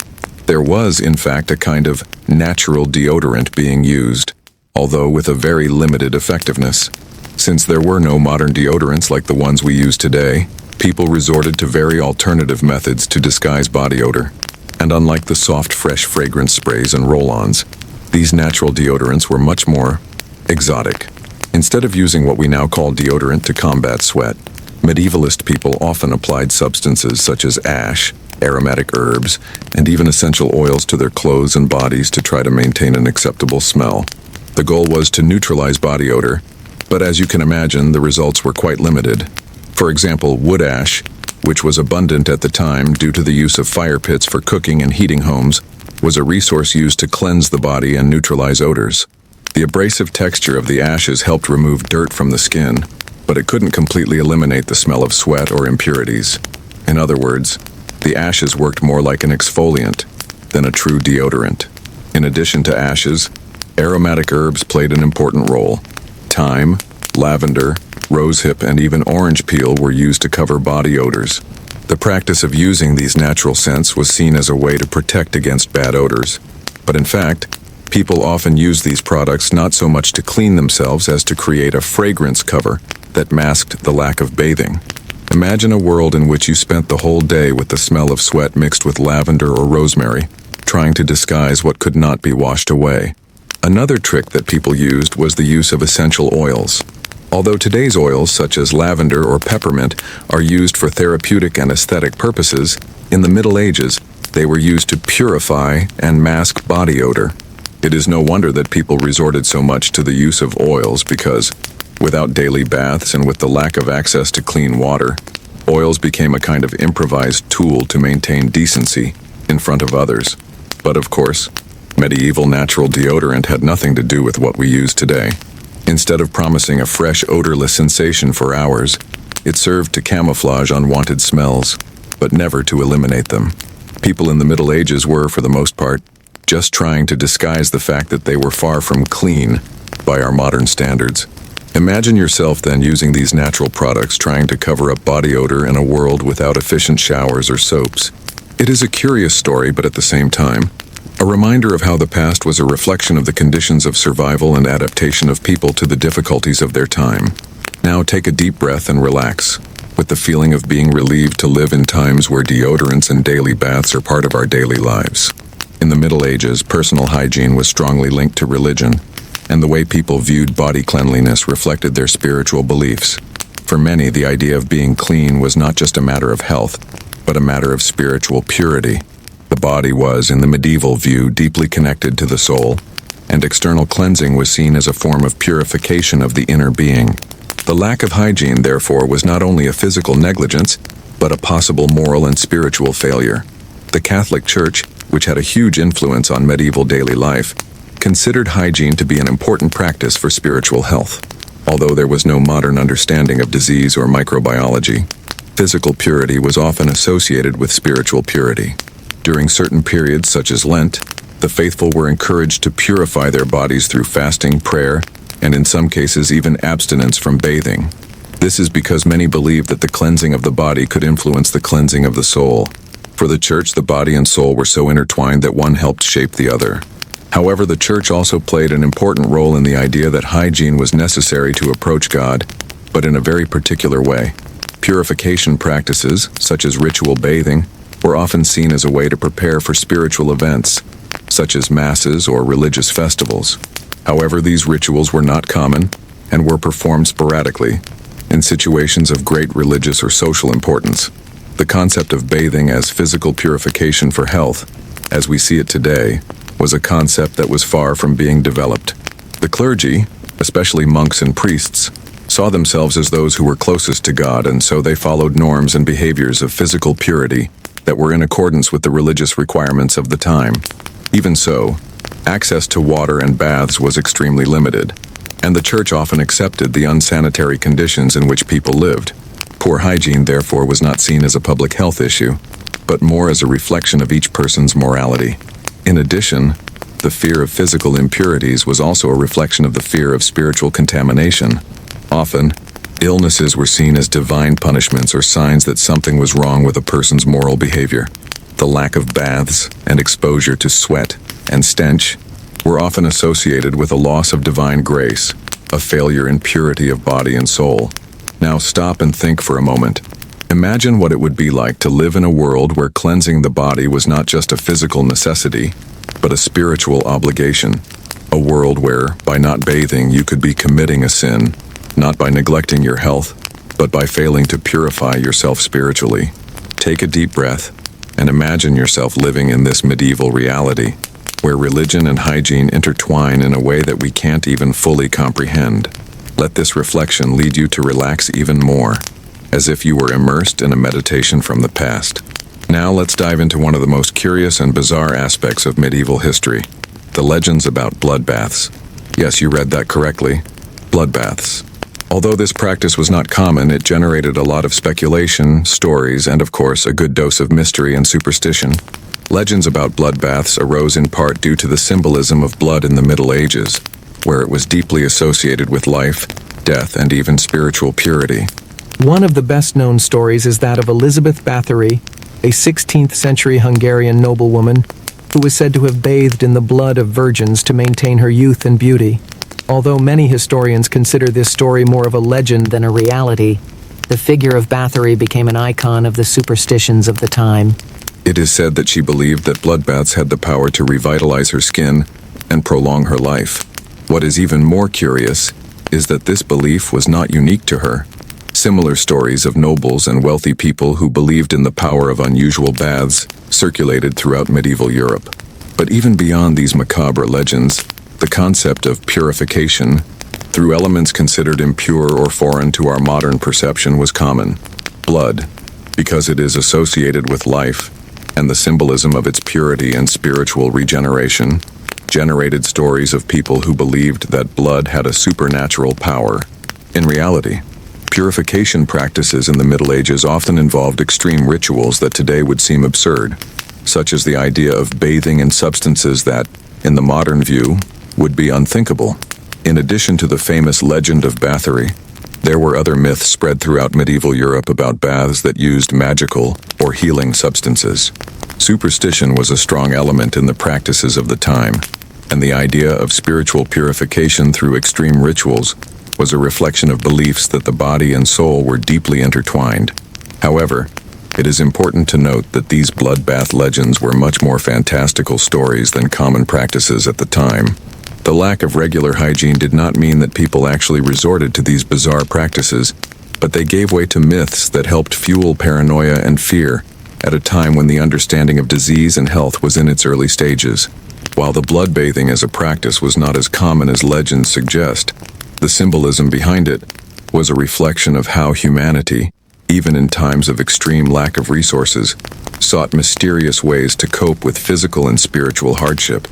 There was, in fact, a kind of natural deodorant being used, although with a very limited effectiveness. Since there were no modern deodorants like the ones we use today, people resorted to very alternative methods to disguise body odor. And unlike the soft, fresh fragrance sprays and roll-ons, these natural deodorants were much more exotic. Instead of using what we now call deodorant to combat sweat, medievalist people often applied substances such as ash, aromatic herbs, and even essential oils to their clothes and bodies to try to maintain an acceptable smell. The goal was to neutralize body odor, but as you can imagine, the results were quite limited. For example, wood ash, which was abundant at the time due to the use of fire pits for cooking and heating homes, was a resource used to cleanse the body and neutralize odors. The abrasive texture of the ashes helped remove dirt from the skin, but it couldn't completely eliminate the smell of sweat or impurities. In other words, the ashes worked more like an exfoliant than a true deodorant. In addition to ashes, aromatic herbs played an important role. Thyme, lavender, rosehip, and even orange peel were used to cover body odors. The practice of using these natural scents was seen as a way to protect against bad odors. But in fact, people often used these products not so much to clean themselves as to create a fragrance cover that masked the lack of bathing. Imagine a world in which you spent the whole day with the smell of sweat mixed with lavender or rosemary, trying to disguise what could not be washed away. Another trick that people used was the use of essential oils. Although today's oils, such as lavender or peppermint, are used for therapeutic and aesthetic purposes, in the Middle Ages, they were used to purify and mask body odor. It is no wonder that people resorted so much to the use of oils because, without daily baths and with the lack of access to clean water, oils became a kind of improvised tool to maintain decency in front of others. But of course, medieval natural deodorant had nothing to do with what we use today. Instead of promising a fresh, odorless sensation for hours, it served to camouflage unwanted smells, but never to eliminate them. People in the Middle Ages were, for the most part, just trying to disguise the fact that they were far from clean by our modern standards. Imagine yourself then using these natural products trying to cover up body odor in a world without efficient showers or soaps. It is a curious story, but at the same time, a reminder of how the past was a reflection of the conditions of survival and adaptation of people to the difficulties of their time. Now take a deep breath and relax, with the feeling of being relieved to live in times where deodorants and daily baths are part of our daily lives. In the Middle Ages, personal hygiene was strongly linked to religion, and the way people viewed body cleanliness reflected their spiritual beliefs. For many, the idea of being clean was not just a matter of health, but a matter of spiritual purity. The body was, in the medieval view, deeply connected to the soul, and external cleansing was seen as a form of purification of the inner being. The lack of hygiene, therefore, was not only a physical negligence, but a possible moral and spiritual failure. The Catholic Church, which had a huge influence on medieval daily life, considered hygiene to be an important practice for spiritual health. Although there was no modern understanding of disease or microbiology, physical purity was often associated with spiritual purity. During certain periods, such as Lent, the faithful were encouraged to purify their bodies through fasting, prayer, and in some cases even abstinence from bathing. This is because many believed that the cleansing of the body could influence the cleansing of the soul. For the Church, the body and soul were so intertwined that one helped shape the other. However, the Church also played an important role in the idea that hygiene was necessary to approach God, but in a very particular way. Purification practices, such as ritual bathing, were often seen as a way to prepare for spiritual events, such as masses or religious festivals. However, these rituals were not common and were performed sporadically, in situations of great religious or social importance. The concept of bathing as physical purification for health, as we see it today, was a concept that was far from being developed. The clergy, especially monks and priests, saw themselves as those who were closest to God, and so they followed norms and behaviors of physical purity that were in accordance with the religious requirements of the time. Even so, access to water and baths was extremely limited, and the Church often accepted the unsanitary conditions in which people lived. Poor hygiene, therefore, was not seen as a public health issue, but more as a reflection of each person's morality. In addition, the fear of physical impurities was also a reflection of the fear of spiritual contamination. Often, illnesses were seen as divine punishments or signs that something was wrong with a person's moral behavior. The lack of baths and exposure to sweat and stench were often associated with a loss of divine grace, a failure in purity of body and soul. Now stop and think for a moment. Imagine what it would be like to live in a world where cleansing the body was not just a physical necessity, but a spiritual obligation. A world where, by not bathing, you could be committing a sin, not by neglecting your health, but by failing to purify yourself spiritually. Take a deep breath and imagine yourself living in this medieval reality, where religion and hygiene intertwine in a way that we can't even fully comprehend. Let this reflection lead you to relax even more, as if you were immersed in a meditation from the past. Now let's dive into one of the most curious and bizarre aspects of medieval history, the legends about bloodbaths. Yes, you read that correctly. Bloodbaths. Although this practice was not common, it generated a lot of speculation, stories, and of course, a good dose of mystery and superstition. Legends about bloodbaths arose in part due to the symbolism of blood in the Middle Ages, where it was deeply associated with life, death, and even spiritual purity. One of the best-known stories is that of Elizabeth Bathory, a 16th century Hungarian noblewoman who was said to have bathed in the blood of virgins to maintain her youth and beauty. Although many historians consider this story more of a legend than a reality, the figure of Bathory became an icon of the superstitions of the time. It is said that she believed that bloodbaths had the power to revitalize her skin and prolong her life. What is even more curious is that this belief was not unique to her. Similar stories of nobles and wealthy people who believed in the power of unusual baths circulated throughout medieval Europe. But even beyond these macabre legends, the concept of purification through elements considered impure or foreign to our modern perception was common. Blood, because it is associated with life, and the symbolism of its purity and spiritual regeneration, generated stories of people who believed that blood had a supernatural power. In reality, purification practices in the Middle Ages often involved extreme rituals that today would seem absurd, such as the idea of bathing in substances that, in the modern view, would be unthinkable. In addition to the famous legend of Bathory, There were other myths spread throughout medieval Europe about baths that used magical or healing substances. Superstition was a strong element in the practices of the time, and the idea of spiritual purification through extreme rituals was a reflection of beliefs that the body and soul were deeply intertwined. However, it is important to note that these bloodbath legends were much more fantastical stories than common practices at the time. The lack of regular hygiene did not mean that people actually resorted to these bizarre practices, but they gave way to myths that helped fuel paranoia and fear at a time when the understanding of disease and health was in its early stages. While the blood bathing as a practice was not as common as legends suggest, the symbolism behind it was a reflection of how humanity, even in times of extreme lack of resources, sought mysterious ways to cope with physical and spiritual hardship.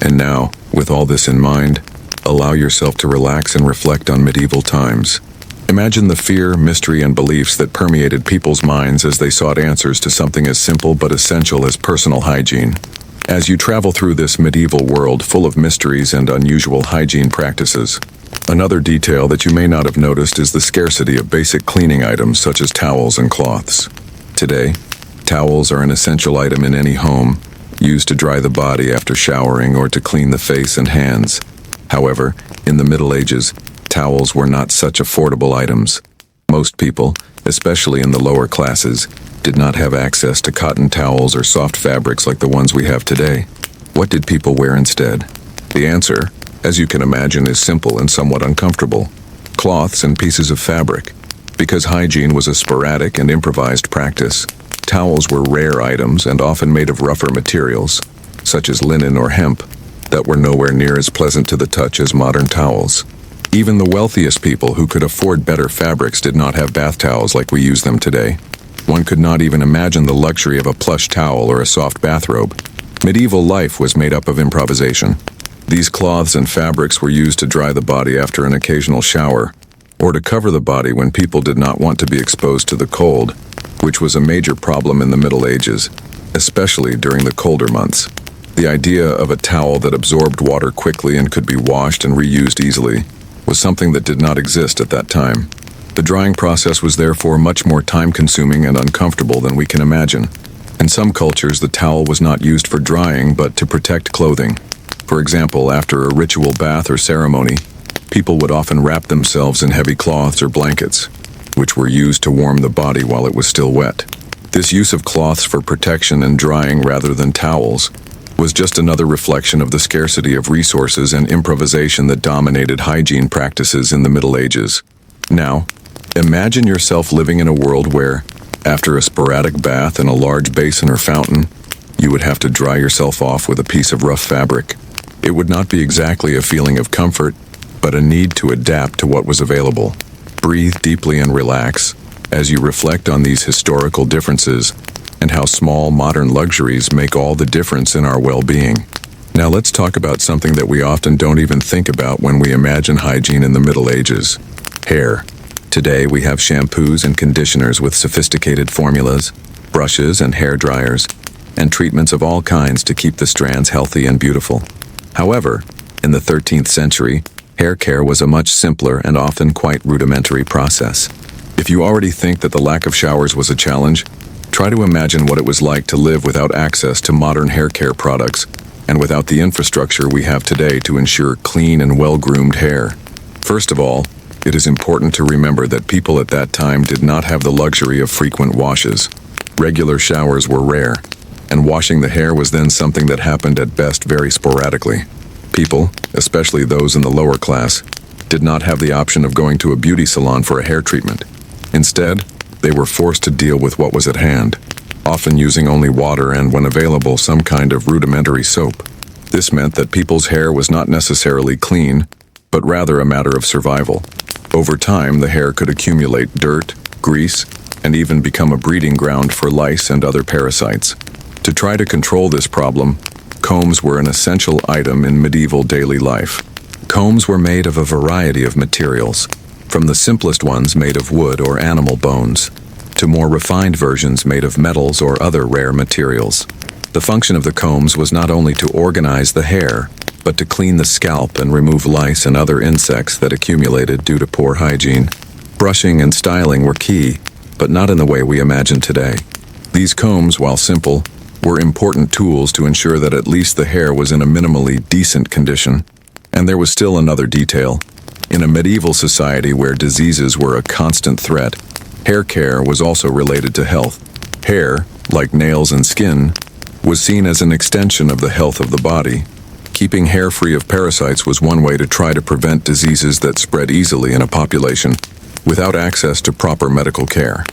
And now, with all this in mind, allow yourself to relax and reflect on medieval times. Imagine the fear, mystery, and beliefs that permeated people's minds as they sought answers to something as simple but essential as personal hygiene. As you travel through this medieval world full of mysteries and unusual hygiene practices, another detail that you may not have noticed is the scarcity of basic cleaning items such as towels and cloths. Today, towels are an essential item in any home, used to dry the body after showering or to clean the face and hands. However, in the Middle Ages, towels were not such affordable items. Most people, especially in the lower classes, did not have access to cotton towels or soft fabrics like the ones we have today. What did people wear instead? The answer, as you can imagine, is simple and somewhat uncomfortable: cloths and pieces of fabric. Because hygiene was a sporadic and improvised practice, towels were rare items and often made of rougher materials, such as linen or hemp, that were nowhere near as pleasant to the touch as modern towels. Even the wealthiest people who could afford better fabrics did not have bath towels like we use them today. One could not even imagine the luxury of a plush towel or a soft bathrobe. Medieval life was made up of improvisation. These cloths and fabrics were used to dry the body after an occasional shower, or to cover the body when people did not want to be exposed to the cold, which was a major problem in the Middle Ages, especially during the colder months. The idea of a towel that absorbed water quickly and could be washed and reused easily was something that did not exist at that time. The drying process was therefore much more time-consuming and uncomfortable than we can imagine. In some cultures, the towel was not used for drying, but to protect clothing. For example, after a ritual bath or ceremony, people would often wrap themselves in heavy cloths or blankets, which were used to warm the body while it was still wet. This use of cloths for protection and drying rather than towels was just another reflection of the scarcity of resources and improvisation that dominated hygiene practices in the Middle Ages. Now, imagine yourself living in a world where, after a sporadic bath in a large basin or fountain, you would have to dry yourself off with a piece of rough fabric. It would not be exactly a feeling of comfort, but a need to adapt to what was available. Breathe deeply and relax as you reflect on these historical differences and how small modern luxuries make all the difference in our well-being. Now let's talk about something that we often don't even think about when we imagine hygiene in the Middle Ages: hair. Today we have shampoos and conditioners with sophisticated formulas, brushes and hair dryers, and treatments of all kinds to keep the strands healthy and beautiful. However, in the 13th century, hair care was a much simpler and often quite rudimentary process. If you already think that the lack of showers was a challenge, try to imagine what it was like to live without access to modern hair care products and without the infrastructure we have today to ensure clean and well-groomed hair. First of all, it is important to remember that people at that time did not have the luxury of frequent washes. Regular showers were rare, and washing the hair was then something that happened at best very sporadically. People, especially those in the lower class, did not have the option of going to a beauty salon for a hair treatment. Instead, they were forced to deal with what was at hand, often using only water and, when available, some kind of rudimentary soap. This meant that people's hair was not necessarily clean, but rather a matter of survival. Over time, the hair could accumulate dirt, grease, and even become a breeding ground for lice and other parasites. To try to control this problem, combs were an essential item in medieval daily life. Combs were made of a variety of materials, from the simplest ones made of wood or animal bones, to more refined versions made of metals or other rare materials. The function of the combs was not only to organize the hair, but to clean the scalp and remove lice and other insects that accumulated due to poor hygiene. Brushing and styling were key, but not in the way we imagine today. These combs, while simple, were important tools to ensure that at least the hair was in a minimally decent condition. And there was still another detail. In a medieval society where diseases were a constant threat, hair care was also related to health. Hair, like nails and skin, was seen as an extension of the health of the body. Keeping hair free of parasites was one way to try to prevent diseases that spread easily in a population without access to proper medical care.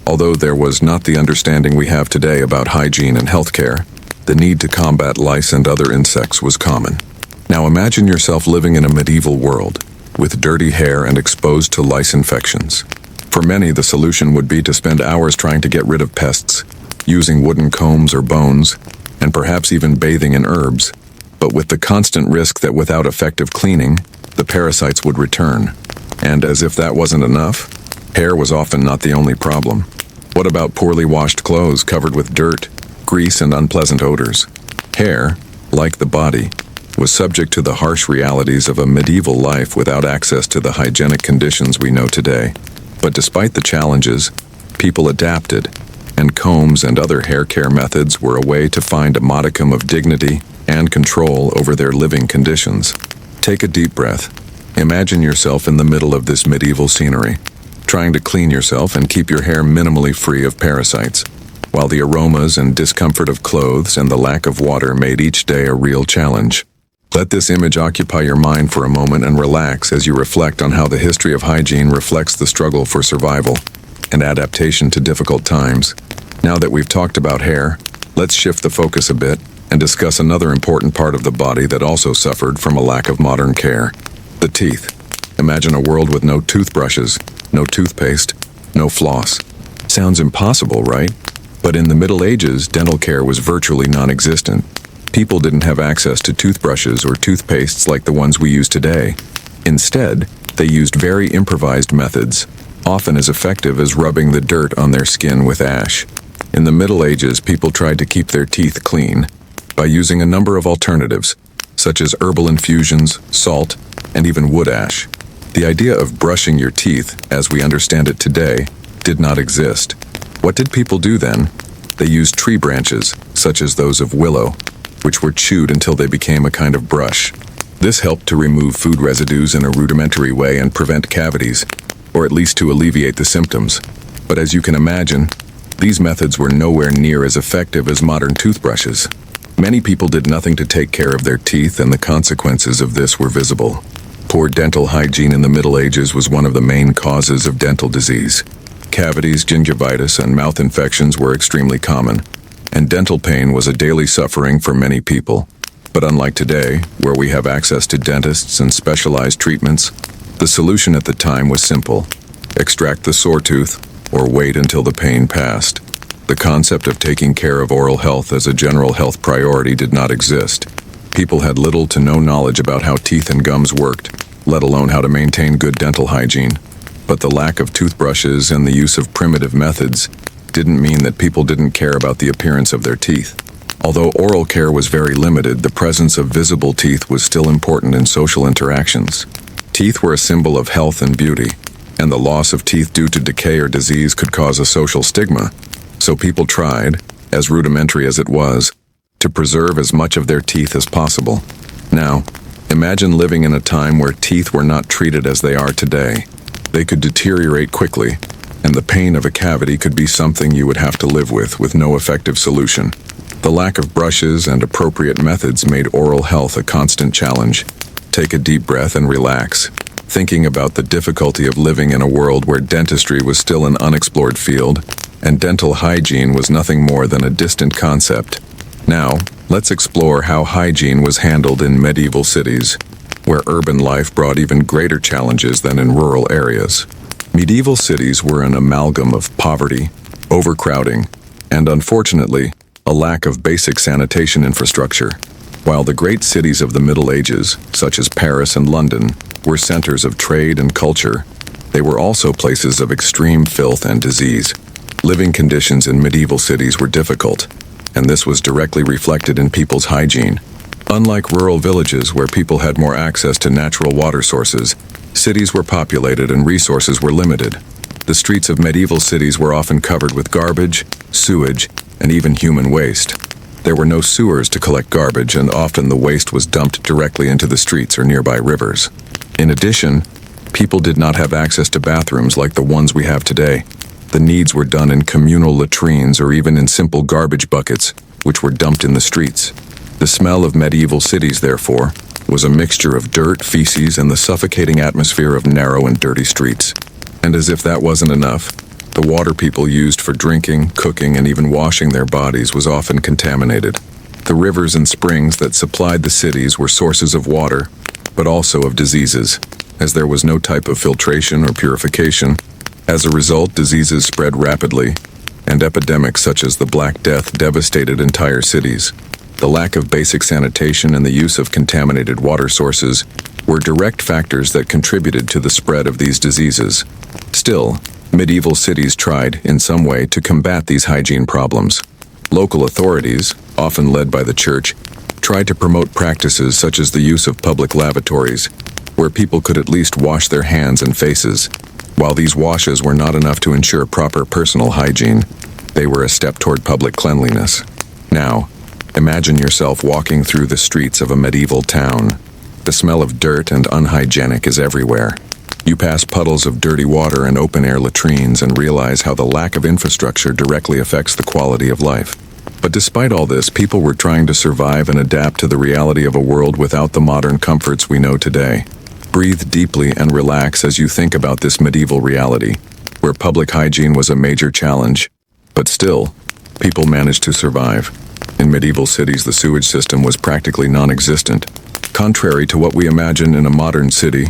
Although there was not the understanding we have today about hygiene and healthcare, the need to combat lice and other insects was common. Now imagine yourself living in a medieval world, with dirty hair and exposed to lice infections. For many, the solution would be to spend hours trying to get rid of pests, using wooden combs or bones, and perhaps even bathing in herbs, but with the constant risk that without effective cleaning, the parasites would return. And as if that wasn't enough, hair was often not the only problem. What about poorly washed clothes covered with dirt, grease, and unpleasant odors? Hair, like the body, was subject to the harsh realities of a medieval life without access to the hygienic conditions we know today. But despite the challenges, people adapted, and combs and other hair care methods were a way to find a modicum of dignity and control over their living conditions. Take a deep breath. Imagine yourself in the middle of this medieval scenery, trying to clean yourself and keep your hair minimally free of parasites, while the aromas and discomfort of clothes and the lack of water made each day a real challenge. Let this image occupy your mind for a moment and relax as you reflect on how the history of hygiene reflects the struggle for survival and adaptation to difficult times. Now that we've talked about hair, let's shift the focus a bit and discuss another important part of the body that also suffered from a lack of modern care: the teeth. Imagine a world with no toothbrushes, no toothpaste, no floss. Sounds impossible, right? But in the Middle Ages, dental care was virtually non-existent. People didn't have access to toothbrushes or toothpastes like the ones we use today. Instead, they used very improvised methods, often as effective as rubbing the dirt on their skin with ash. In the Middle Ages, people tried to keep their teeth clean by using a number of alternatives, such as herbal infusions, salt, and even wood ash. The idea of brushing your teeth, as we understand it today, did not exist. What did people do then? They used tree branches, such as those of willow, which were chewed until they became a kind of brush. This helped to remove food residues in a rudimentary way and prevent cavities, or at least to alleviate the symptoms. But as you can imagine, these methods were nowhere near as effective as modern toothbrushes. Many people did nothing to take care of their teeth, and the consequences of this were visible. Poor dental hygiene in the Middle Ages was one of the main causes of dental disease. Cavities, gingivitis, and mouth infections were extremely common, and dental pain was a daily suffering for many people. But unlike today, where we have access to dentists and specialized treatments, the solution at the time was simple: extract the sore tooth or wait until the pain passed. The concept of taking care of oral health as a general health priority did not exist. People had little to no knowledge about how teeth and gums worked, let alone how to maintain good dental hygiene. But the lack of toothbrushes and the use of primitive methods didn't mean that people didn't care about the appearance of their teeth. Although oral care was very limited, the presence of visible teeth was still important in social interactions. Teeth were a symbol of health and beauty, and the loss of teeth due to decay or disease could cause a social stigma. So people tried, as rudimentary as it was, to preserve as much of their teeth as possible. Now, imagine living in a time where teeth were not treated as they are today. They could deteriorate quickly, and the pain of a cavity could be something you would have to live with no effective solution. The lack of brushes and appropriate methods made oral health a constant challenge. Take a deep breath and relax, thinking about the difficulty of living in a world where dentistry was still an unexplored field, and dental hygiene was nothing more than a distant concept. Now, let's explore how hygiene was handled in medieval cities, where urban life brought even greater challenges than in rural areas. Medieval cities were an amalgam of poverty, overcrowding, and unfortunately, a lack of basic sanitation infrastructure. While the great cities of the Middle Ages, such as Paris and London, were centers of trade and culture, they were also places of extreme filth and disease. Living conditions in medieval cities were difficult, and this was directly reflected in people's hygiene. Unlike rural villages where people had more access to natural water sources, cities were populated and resources were limited. The streets of medieval cities were often covered with garbage, sewage, and even human waste. There were no sewers to collect garbage, and often the waste was dumped directly into the streets or nearby rivers. In addition, people did not have access to bathrooms like the ones we have today. The needs were done in communal latrines or even in simple garbage buckets, which were dumped in the streets. The smell of medieval cities, therefore, was a mixture of dirt, feces, and the suffocating atmosphere of narrow and dirty streets. And as if that wasn't enough, the water people used for drinking, cooking, and even washing their bodies was often contaminated. The rivers and springs that supplied the cities were sources of water, but also of diseases, as there was no type of filtration or purification. As a result, diseases spread rapidly, and epidemics such as the Black Death devastated entire cities. The lack of basic sanitation and the use of contaminated water sources were direct factors that contributed to the spread of these diseases. Still, medieval cities tried, in some way, to combat these hygiene problems. Local authorities, often led by the church, tried to promote practices such as the use of public lavatories, where people could at least wash their hands and faces. While these washes were not enough to ensure proper personal hygiene, they were a step toward public cleanliness. Now, imagine yourself walking through the streets of a medieval town. The smell of dirt and unhygienic is everywhere. You pass puddles of dirty water and open-air latrines and realize how the lack of infrastructure directly affects the quality of life. But despite all this, people were trying to survive and adapt to the reality of a world without the modern comforts we know today. Breathe deeply and relax as you think about this medieval reality, where public hygiene was a major challenge. But still, people managed to survive. In medieval cities, the sewage system was practically non-existent, contrary to what we imagine in a modern city,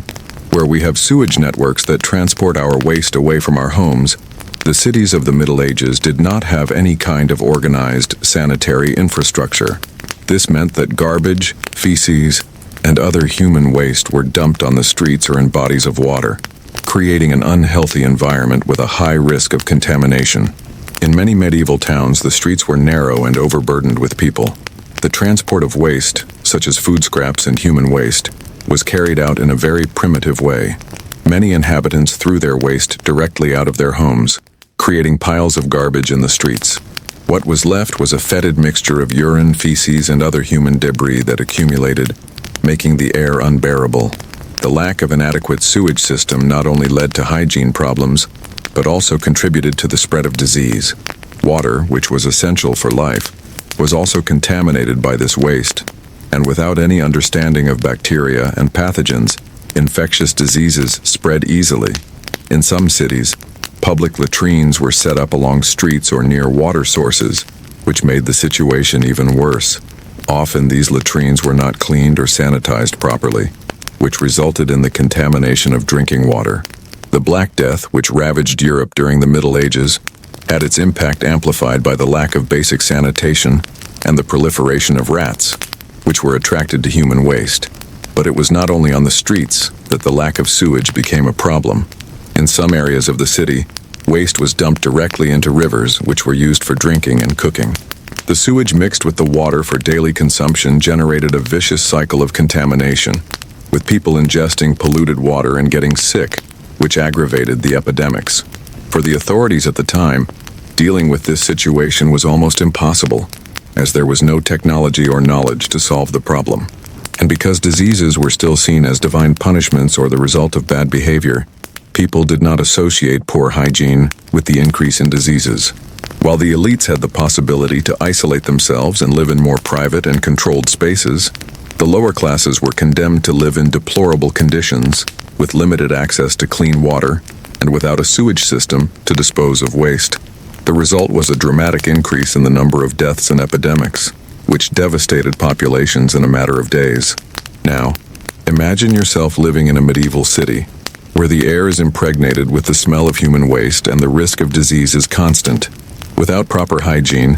where we have sewage networks that transport our waste away from our homes. The cities of the Middle Ages did not have any kind of organized sanitary infrastructure. This meant that garbage, feces, and other human waste were dumped on the streets or in bodies of water, creating an unhealthy environment with a high risk of contamination. In many medieval towns, the streets were narrow and overburdened with people. The transport of waste, such as food scraps and human waste, was carried out in a very primitive way. Many inhabitants threw their waste directly out of their homes, creating piles of garbage in the streets. What was left was a fetid mixture of urine, feces, and other human debris that accumulated, making the air unbearable. The lack of an adequate sewage system not only led to hygiene problems, but also contributed to the spread of disease. Water, which was essential for life, was also contaminated by this waste, and without any understanding of bacteria and pathogens, infectious diseases spread easily. In some cities, public latrines were set up along streets or near water sources, which made the situation even worse. Often these latrines were not cleaned or sanitized properly, which resulted in the contamination of drinking water. The Black Death, which ravaged Europe during the Middle Ages, had its impact amplified by the lack of basic sanitation and the proliferation of rats, which were attracted to human waste. But it was not only on the streets that the lack of sewage became a problem. In some areas of the city, waste was dumped directly into rivers, which were used for drinking and cooking. The sewage mixed with the water for daily consumption generated a vicious cycle of contamination, with people ingesting polluted water and getting sick, which aggravated the epidemics. For the authorities at the time, dealing with this situation was almost impossible, as there was no technology or knowledge to solve the problem. And because diseases were still seen as divine punishments or the result of bad behavior, people did not associate poor hygiene with the increase in diseases. While the elites had the possibility to isolate themselves and live in more private and controlled spaces, the lower classes were condemned to live in deplorable conditions, with limited access to clean water and without a sewage system to dispose of waste. The result was a dramatic increase in the number of deaths and epidemics, which devastated populations in a matter of days. Now, imagine yourself living in a medieval city, where the air is impregnated with the smell of human waste and the risk of disease is constant. Without proper hygiene,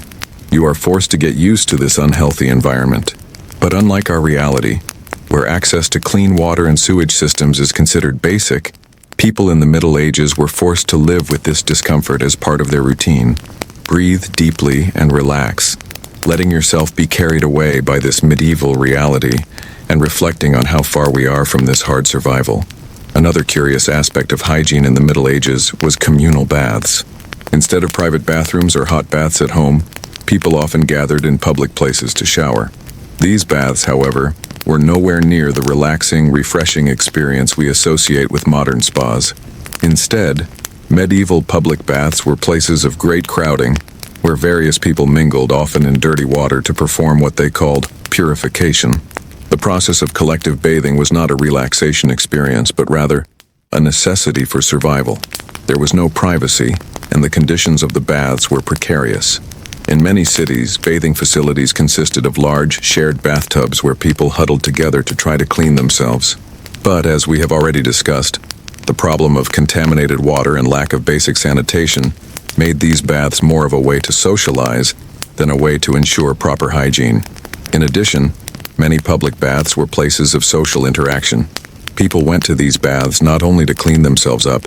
you are forced to get used to this unhealthy environment. But unlike our reality, where access to clean water and sewage systems is considered basic, people in the Middle Ages were forced to live with this discomfort as part of their routine. Breathe deeply and relax. letting yourself be carried away by this medieval reality and reflecting on how far we are from this hard survival. Another curious aspect of hygiene in the Middle Ages was communal baths. Instead of private bathrooms or hot baths at home, people often gathered in public places to shower. These baths, however, were nowhere near the relaxing, refreshing experience we associate with modern spas. Instead, medieval public baths were places of great crowding, where various people mingled, often in dirty water, to perform what they called purification. The process of collective bathing was not a relaxation experience, but rather a necessity for survival. There was no privacy, and the conditions of the baths were precarious. In many cities, bathing facilities consisted of large, shared bathtubs where people huddled together to try to clean themselves. But, as we have already discussed, the problem of contaminated water and lack of basic sanitation made these baths more of a way to socialize than a way to ensure proper hygiene. In addition, many public baths were places of social interaction. People went to these baths not only to clean themselves up,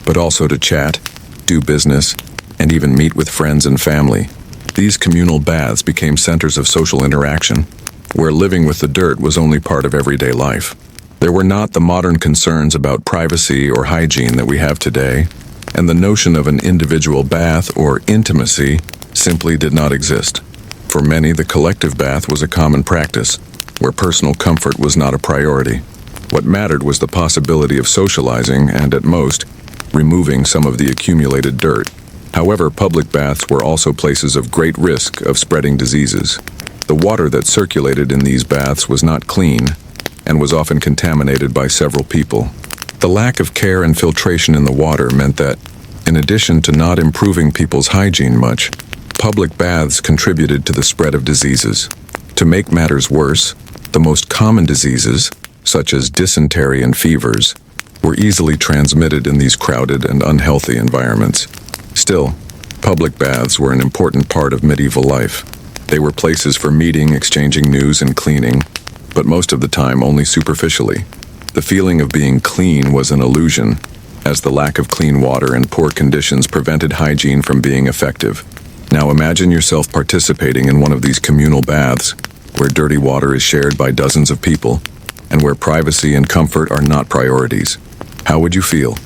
but also to chat, do business, and even meet with friends and family. These communal baths became centers of social interaction, where living with the dirt was only part of everyday life. There were not the modern concerns about privacy or hygiene that we have today, and the notion of an individual bath or intimacy simply did not exist. For many, the collective bath was a common practice, where personal comfort was not a priority. What mattered was the possibility of socializing and, at most, removing some of the accumulated dirt. However, public baths were also places of great risk of spreading diseases. The water that circulated in these baths was not clean and was often contaminated by several people. The lack of care and filtration in the water meant that, in addition to not improving people's hygiene much, public baths contributed to the spread of diseases. To make matters worse, the most common diseases, such as dysentery and fevers, were easily transmitted in these crowded and unhealthy environments. Still, public baths were an important part of medieval life. They were places for meeting, exchanging news, and cleaning, but most of the time only superficially. The feeling of being clean was an illusion, as the lack of clean water and poor conditions prevented hygiene from being effective. Now imagine yourself participating in one of these communal baths, where dirty water is shared by dozens of people, and where privacy and comfort are not priorities. How would you feel?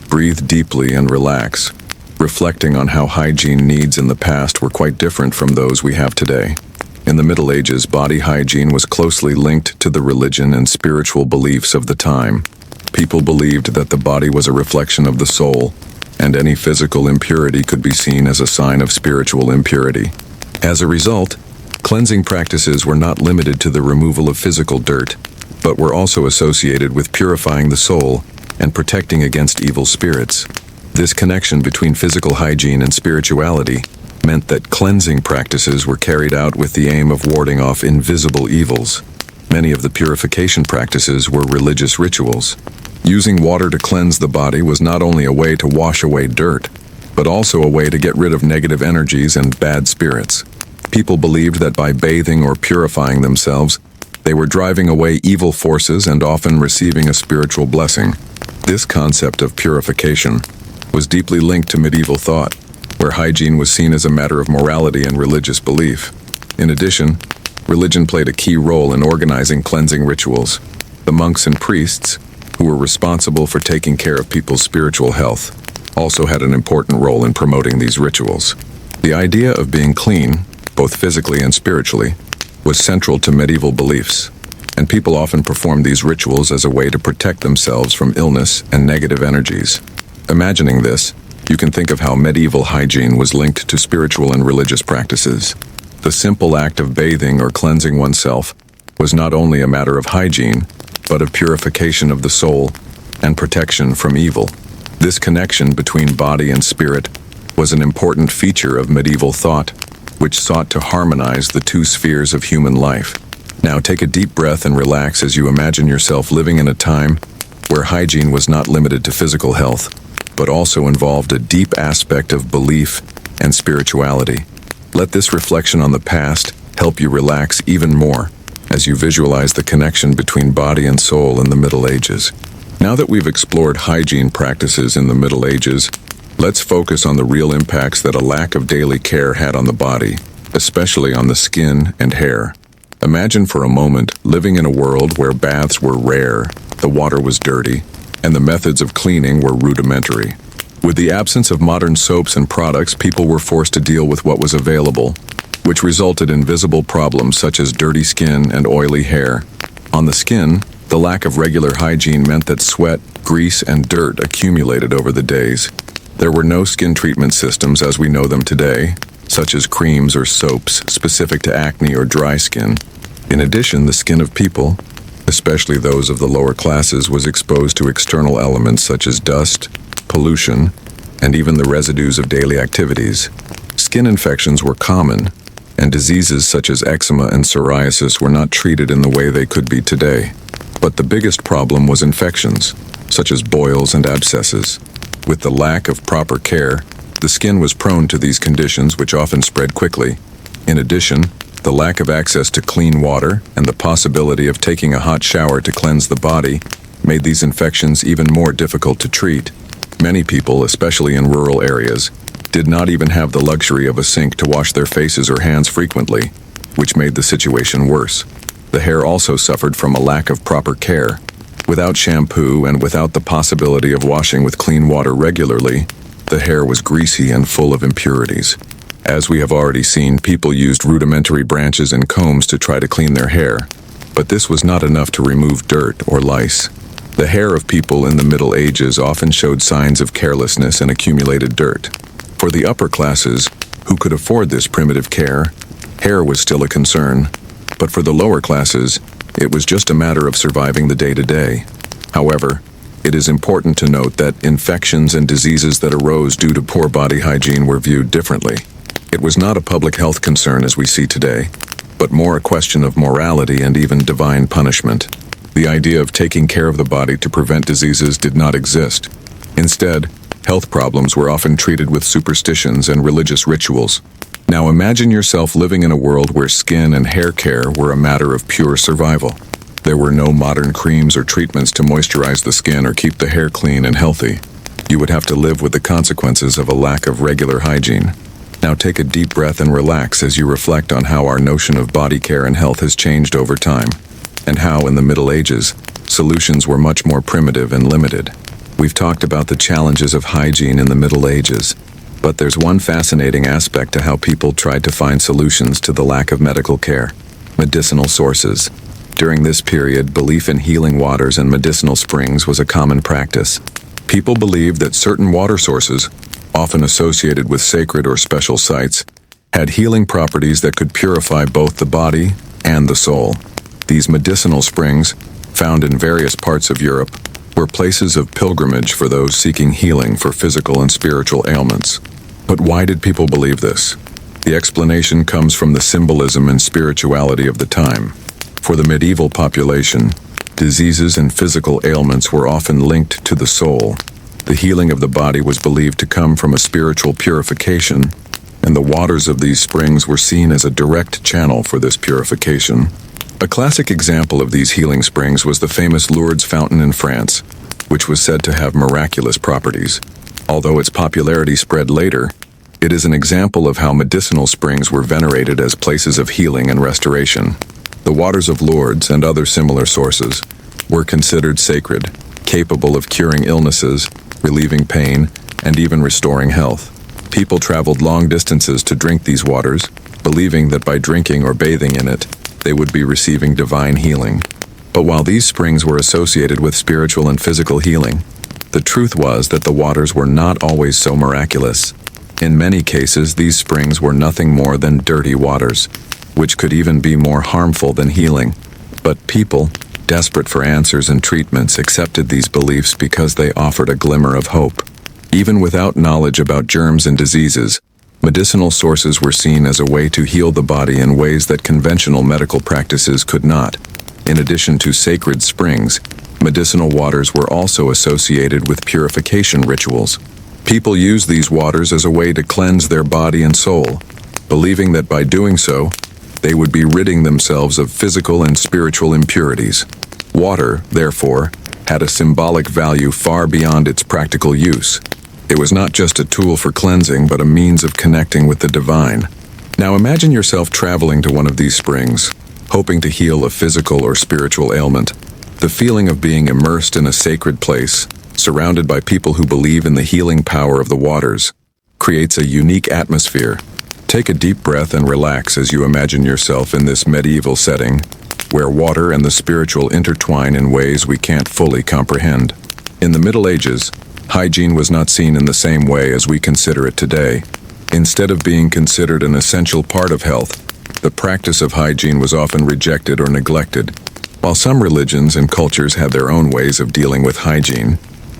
Breathe deeply and relax, reflecting on how hygiene needs in the past were quite different from those we have today. In the Middle Ages, body hygiene was closely linked to the religion and spiritual beliefs of the time. People believed that the body was a reflection of the soul, and any physical impurity could be seen as a sign of spiritual impurity. As a result, cleansing practices were not limited to the removal of physical dirt, but were also associated with purifying the soul and protecting against evil spirits. This connection between physical hygiene and spirituality meant that cleansing practices were carried out with the aim of warding off invisible evils. Many of the purification practices were religious rituals. Using water to cleanse the body was not only a way to wash away dirt, but also a way to get rid of negative energies and bad spirits. People believed that by bathing or purifying themselves, they were driving away evil forces and often receiving a spiritual blessing. This concept of purification was deeply linked to medieval thought, where hygiene was seen as a matter of morality and religious belief. In addition, religion played a key role in organizing cleansing rituals. The monks and priests, who were responsible for taking care of people's spiritual health, also had an important role in promoting these rituals. The idea of being clean, both physically and spiritually, was central to medieval beliefs, and people often performed these rituals as a way to protect themselves from illness and negative energies. Imagining this, you can think of how medieval hygiene was linked to spiritual and religious practices. The simple act of bathing or cleansing oneself was not only a matter of hygiene, but of purification of the soul and protection from evil. This connection between body and spirit was an important feature of medieval thought, which sought to harmonize the two spheres of human life. Now take a deep breath and relax as you imagine yourself living in a time where hygiene was not limited to physical health, but also involved a deep aspect of belief and spirituality. Let this reflection on the past help you relax even more as you visualize the connection between body and soul in the Middle Ages. Now that we've explored hygiene practices in the Middle Ages, let's focus on the real impacts that a lack of daily care had on the body. especially on the skin and hair. Imagine for a moment living in a world where baths were rare, the water was dirty, and the methods of cleaning were rudimentary. With the absence of modern soaps and products, people were forced to deal with what was available, which resulted in visible problems such as dirty skin and oily hair. On the skin, the lack of regular hygiene meant that sweat, grease, and dirt accumulated over the days. There were no skin treatment systems as we know them today, such as creams or soaps specific to acne or dry skin. In addition, the skin of people, especially those of the lower classes, was exposed to external elements such as dust, pollution, and even the residues of daily activities. Skin infections were common, and diseases such as eczema and psoriasis were not treated in the way they could be today. But the biggest problem was infections, such as boils and abscesses. With the lack of proper care, the skin was prone to these conditions, which often spread quickly. In addition, the lack of access to clean water and the possibility of taking a hot shower to cleanse the body made these infections even more difficult to treat. Many people, especially in rural areas, did not even have the luxury of a sink to wash their faces or hands frequently, which made the situation worse. The hair also suffered from a lack of proper care. Without shampoo and without the possibility of washing with clean water regularly, the hair was greasy and full of impurities. As we have already seen, people used rudimentary branches and combs to try to clean their hair, but this was not enough to remove dirt or lice. The hair of people in the Middle Ages often showed signs of carelessness and accumulated dirt. For the upper classes, who could afford this primitive care, hair was still a concern, but for the lower classes, it was just a matter of surviving the day-to-day. However, it is important to note that infections and diseases that arose due to poor body hygiene were viewed differently. It was not a public health concern as we see today, but more a question of morality and even divine punishment. The idea of taking care of the body to prevent diseases did not exist. Instead, health problems were often treated with superstitions and religious rituals. Now imagine yourself living in a world where skin and hair care were a matter of pure survival. There were no modern creams or treatments to moisturize the skin or keep the hair clean and healthy. You would have to live with the consequences of a lack of regular hygiene. Now take a deep breath and relax as you reflect on how our notion of body care and health has changed over time, and how, in the Middle Ages, solutions were much more primitive and limited. We've talked about the challenges of hygiene in the Middle Ages, but there's one fascinating aspect to how people tried to find solutions to the lack of medical care: medicinal sources. During this period, belief in healing waters and medicinal springs was a common practice. People believed that certain water sources, often associated with sacred or special sites, had healing properties that could purify both the body and the soul. These medicinal springs, found in various parts of Europe, were places of pilgrimage for those seeking healing for physical and spiritual ailments. But why did people believe this? The explanation comes from the symbolism and spirituality of the time. For the medieval population, diseases and physical ailments were often linked to the soul. The healing of the body was believed to come from a spiritual purification, and the waters of these springs were seen as a direct channel for this purification. A classic example of these healing springs was the famous Lourdes fountain in France, which was said to have miraculous properties. Although its popularity spread later, it is an example of how medicinal springs were venerated as places of healing and restoration. The waters of Lourdes and other similar sources were considered sacred, capable of curing illnesses, relieving pain, and even restoring health. People traveled long distances to drink these waters, believing that by drinking or bathing in it, they would be receiving divine healing. But while these springs were associated with spiritual and physical healing, the truth was that the waters were not always so miraculous. In many cases, these springs were nothing more than dirty waters, which could even be more harmful than healing. But people, desperate for answers and treatments, accepted these beliefs because they offered a glimmer of hope. Even without knowledge about germs and diseases, medicinal sources were seen as a way to heal the body in ways that conventional medical practices could not. In addition to sacred springs, medicinal waters were also associated with purification rituals. People used these waters as a way to cleanse their body and soul, believing that by doing so, they would be ridding themselves of physical and spiritual impurities. Water, therefore, had a symbolic value far beyond its practical use. It was not just a tool for cleansing, but a means of connecting with the divine. Now imagine yourself traveling to one of these springs, hoping to heal a physical or spiritual ailment. The feeling of being immersed in a sacred place, surrounded by people who believe in the healing power of the waters, creates a unique atmosphere. Take a deep breath and relax as you imagine yourself in this medieval setting, where water and the spiritual intertwine in ways we can't fully comprehend. In the Middle Ages, hygiene was not seen in the same way as we consider it today. Instead of being considered an essential part of health, the practice of hygiene was often rejected or neglected. While some religions and cultures had their own ways of dealing with hygiene,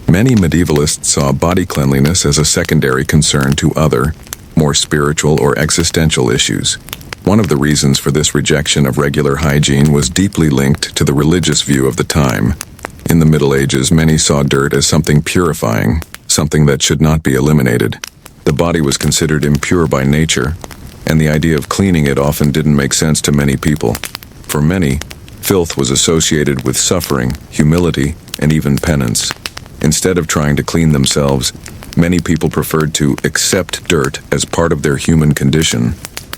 many medievalists saw body cleanliness as a secondary concern to other, more spiritual or existential issues. One of the reasons for this rejection of regular hygiene was deeply linked to the religious view of the time. In the Middle Ages, many saw dirt as something purifying, something that should not be eliminated. The body was considered impure by nature, and the idea of cleaning it often didn't make sense to many people. For many, filth was associated with suffering, humility, and even penance. Instead of trying to clean themselves, many people preferred to accept dirt as part of their human condition.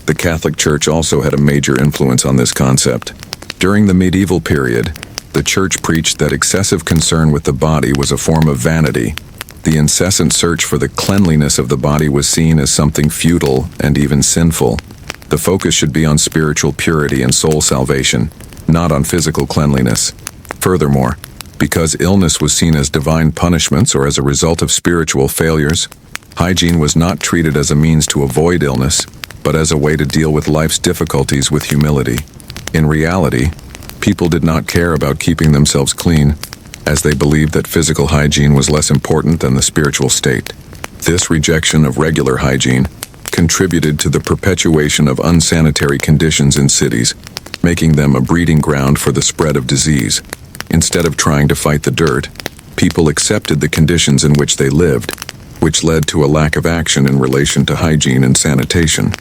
The Catholic Church also had a major influence on this concept. During the medieval period, the Church preached that excessive concern with the body was a form of vanity. The incessant search for the cleanliness of the body was seen as something futile and even sinful. The focus should be on spiritual purity and soul salvation, not on physical cleanliness. Furthermore, because illness was seen as divine punishments or as a result of spiritual failures, hygiene was not treated as a means to avoid illness, but as a way to deal with life's difficulties with humility. In reality, people did not care about keeping themselves clean, as they believed that physical hygiene was less important than the spiritual state. This rejection of regular hygiene contributed to the perpetuation of unsanitary conditions in cities, making them a breeding ground for the spread of disease. Instead of trying to fight the dirt, people accepted the conditions in which they lived, which led to a lack of action in relation to hygiene and sanitation.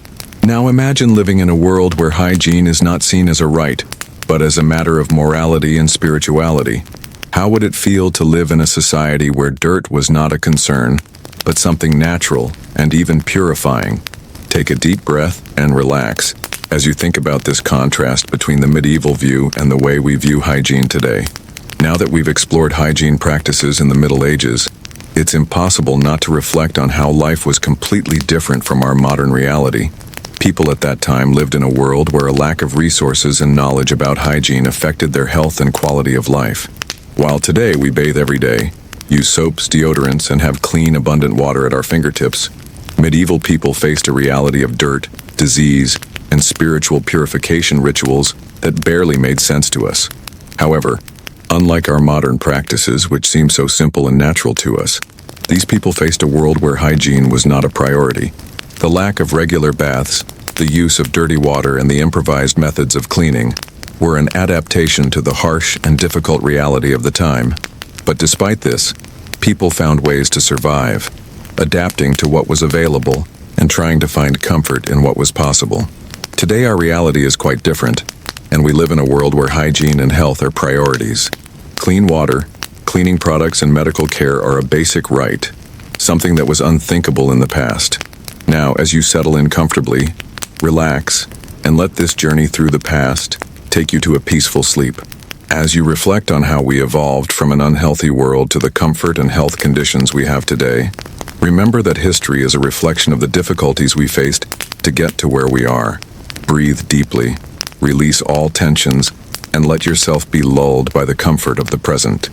Now imagine living in a world where hygiene is not seen as a right, but as a matter of morality and spirituality. How would it feel to live in a society where dirt was not a concern, but something natural and even purifying? Take a deep breath and relax as you think about this contrast between the medieval view and the way we view hygiene today. Now that we've explored hygiene practices in the Middle Ages, it's impossible not to reflect on how life was completely different from our modern reality. People at that time lived in a world where a lack of resources and knowledge about hygiene affected their health and quality of life. While today we bathe every day, use soaps, deodorants, and have clean, abundant water at our fingertips, medieval people faced a reality of dirt, disease, and spiritual purification rituals that barely made sense to us. However, unlike our modern practices, which seem so simple and natural to us, these people faced a world where hygiene was not a priority. The lack of regular baths, the use of dirty water, and the improvised methods of cleaning were an adaptation to the harsh and difficult reality of the time. But despite this, people found ways to survive, adapting to what was available and trying to find comfort in what was possible. Today our reality is quite different, and we live in a world where hygiene and health are priorities. Clean water, cleaning products, and medical care are a basic right, something that was unthinkable in the past. Now, as you settle in comfortably, relax, and let this journey through the past take you to a peaceful sleep. As you reflect on how we evolved from an unhealthy world to the comfort and health conditions we have today, remember that history is a reflection of the difficulties we faced to get to where we are. Breathe deeply, release all tensions, and let yourself be lulled by the comfort of the present.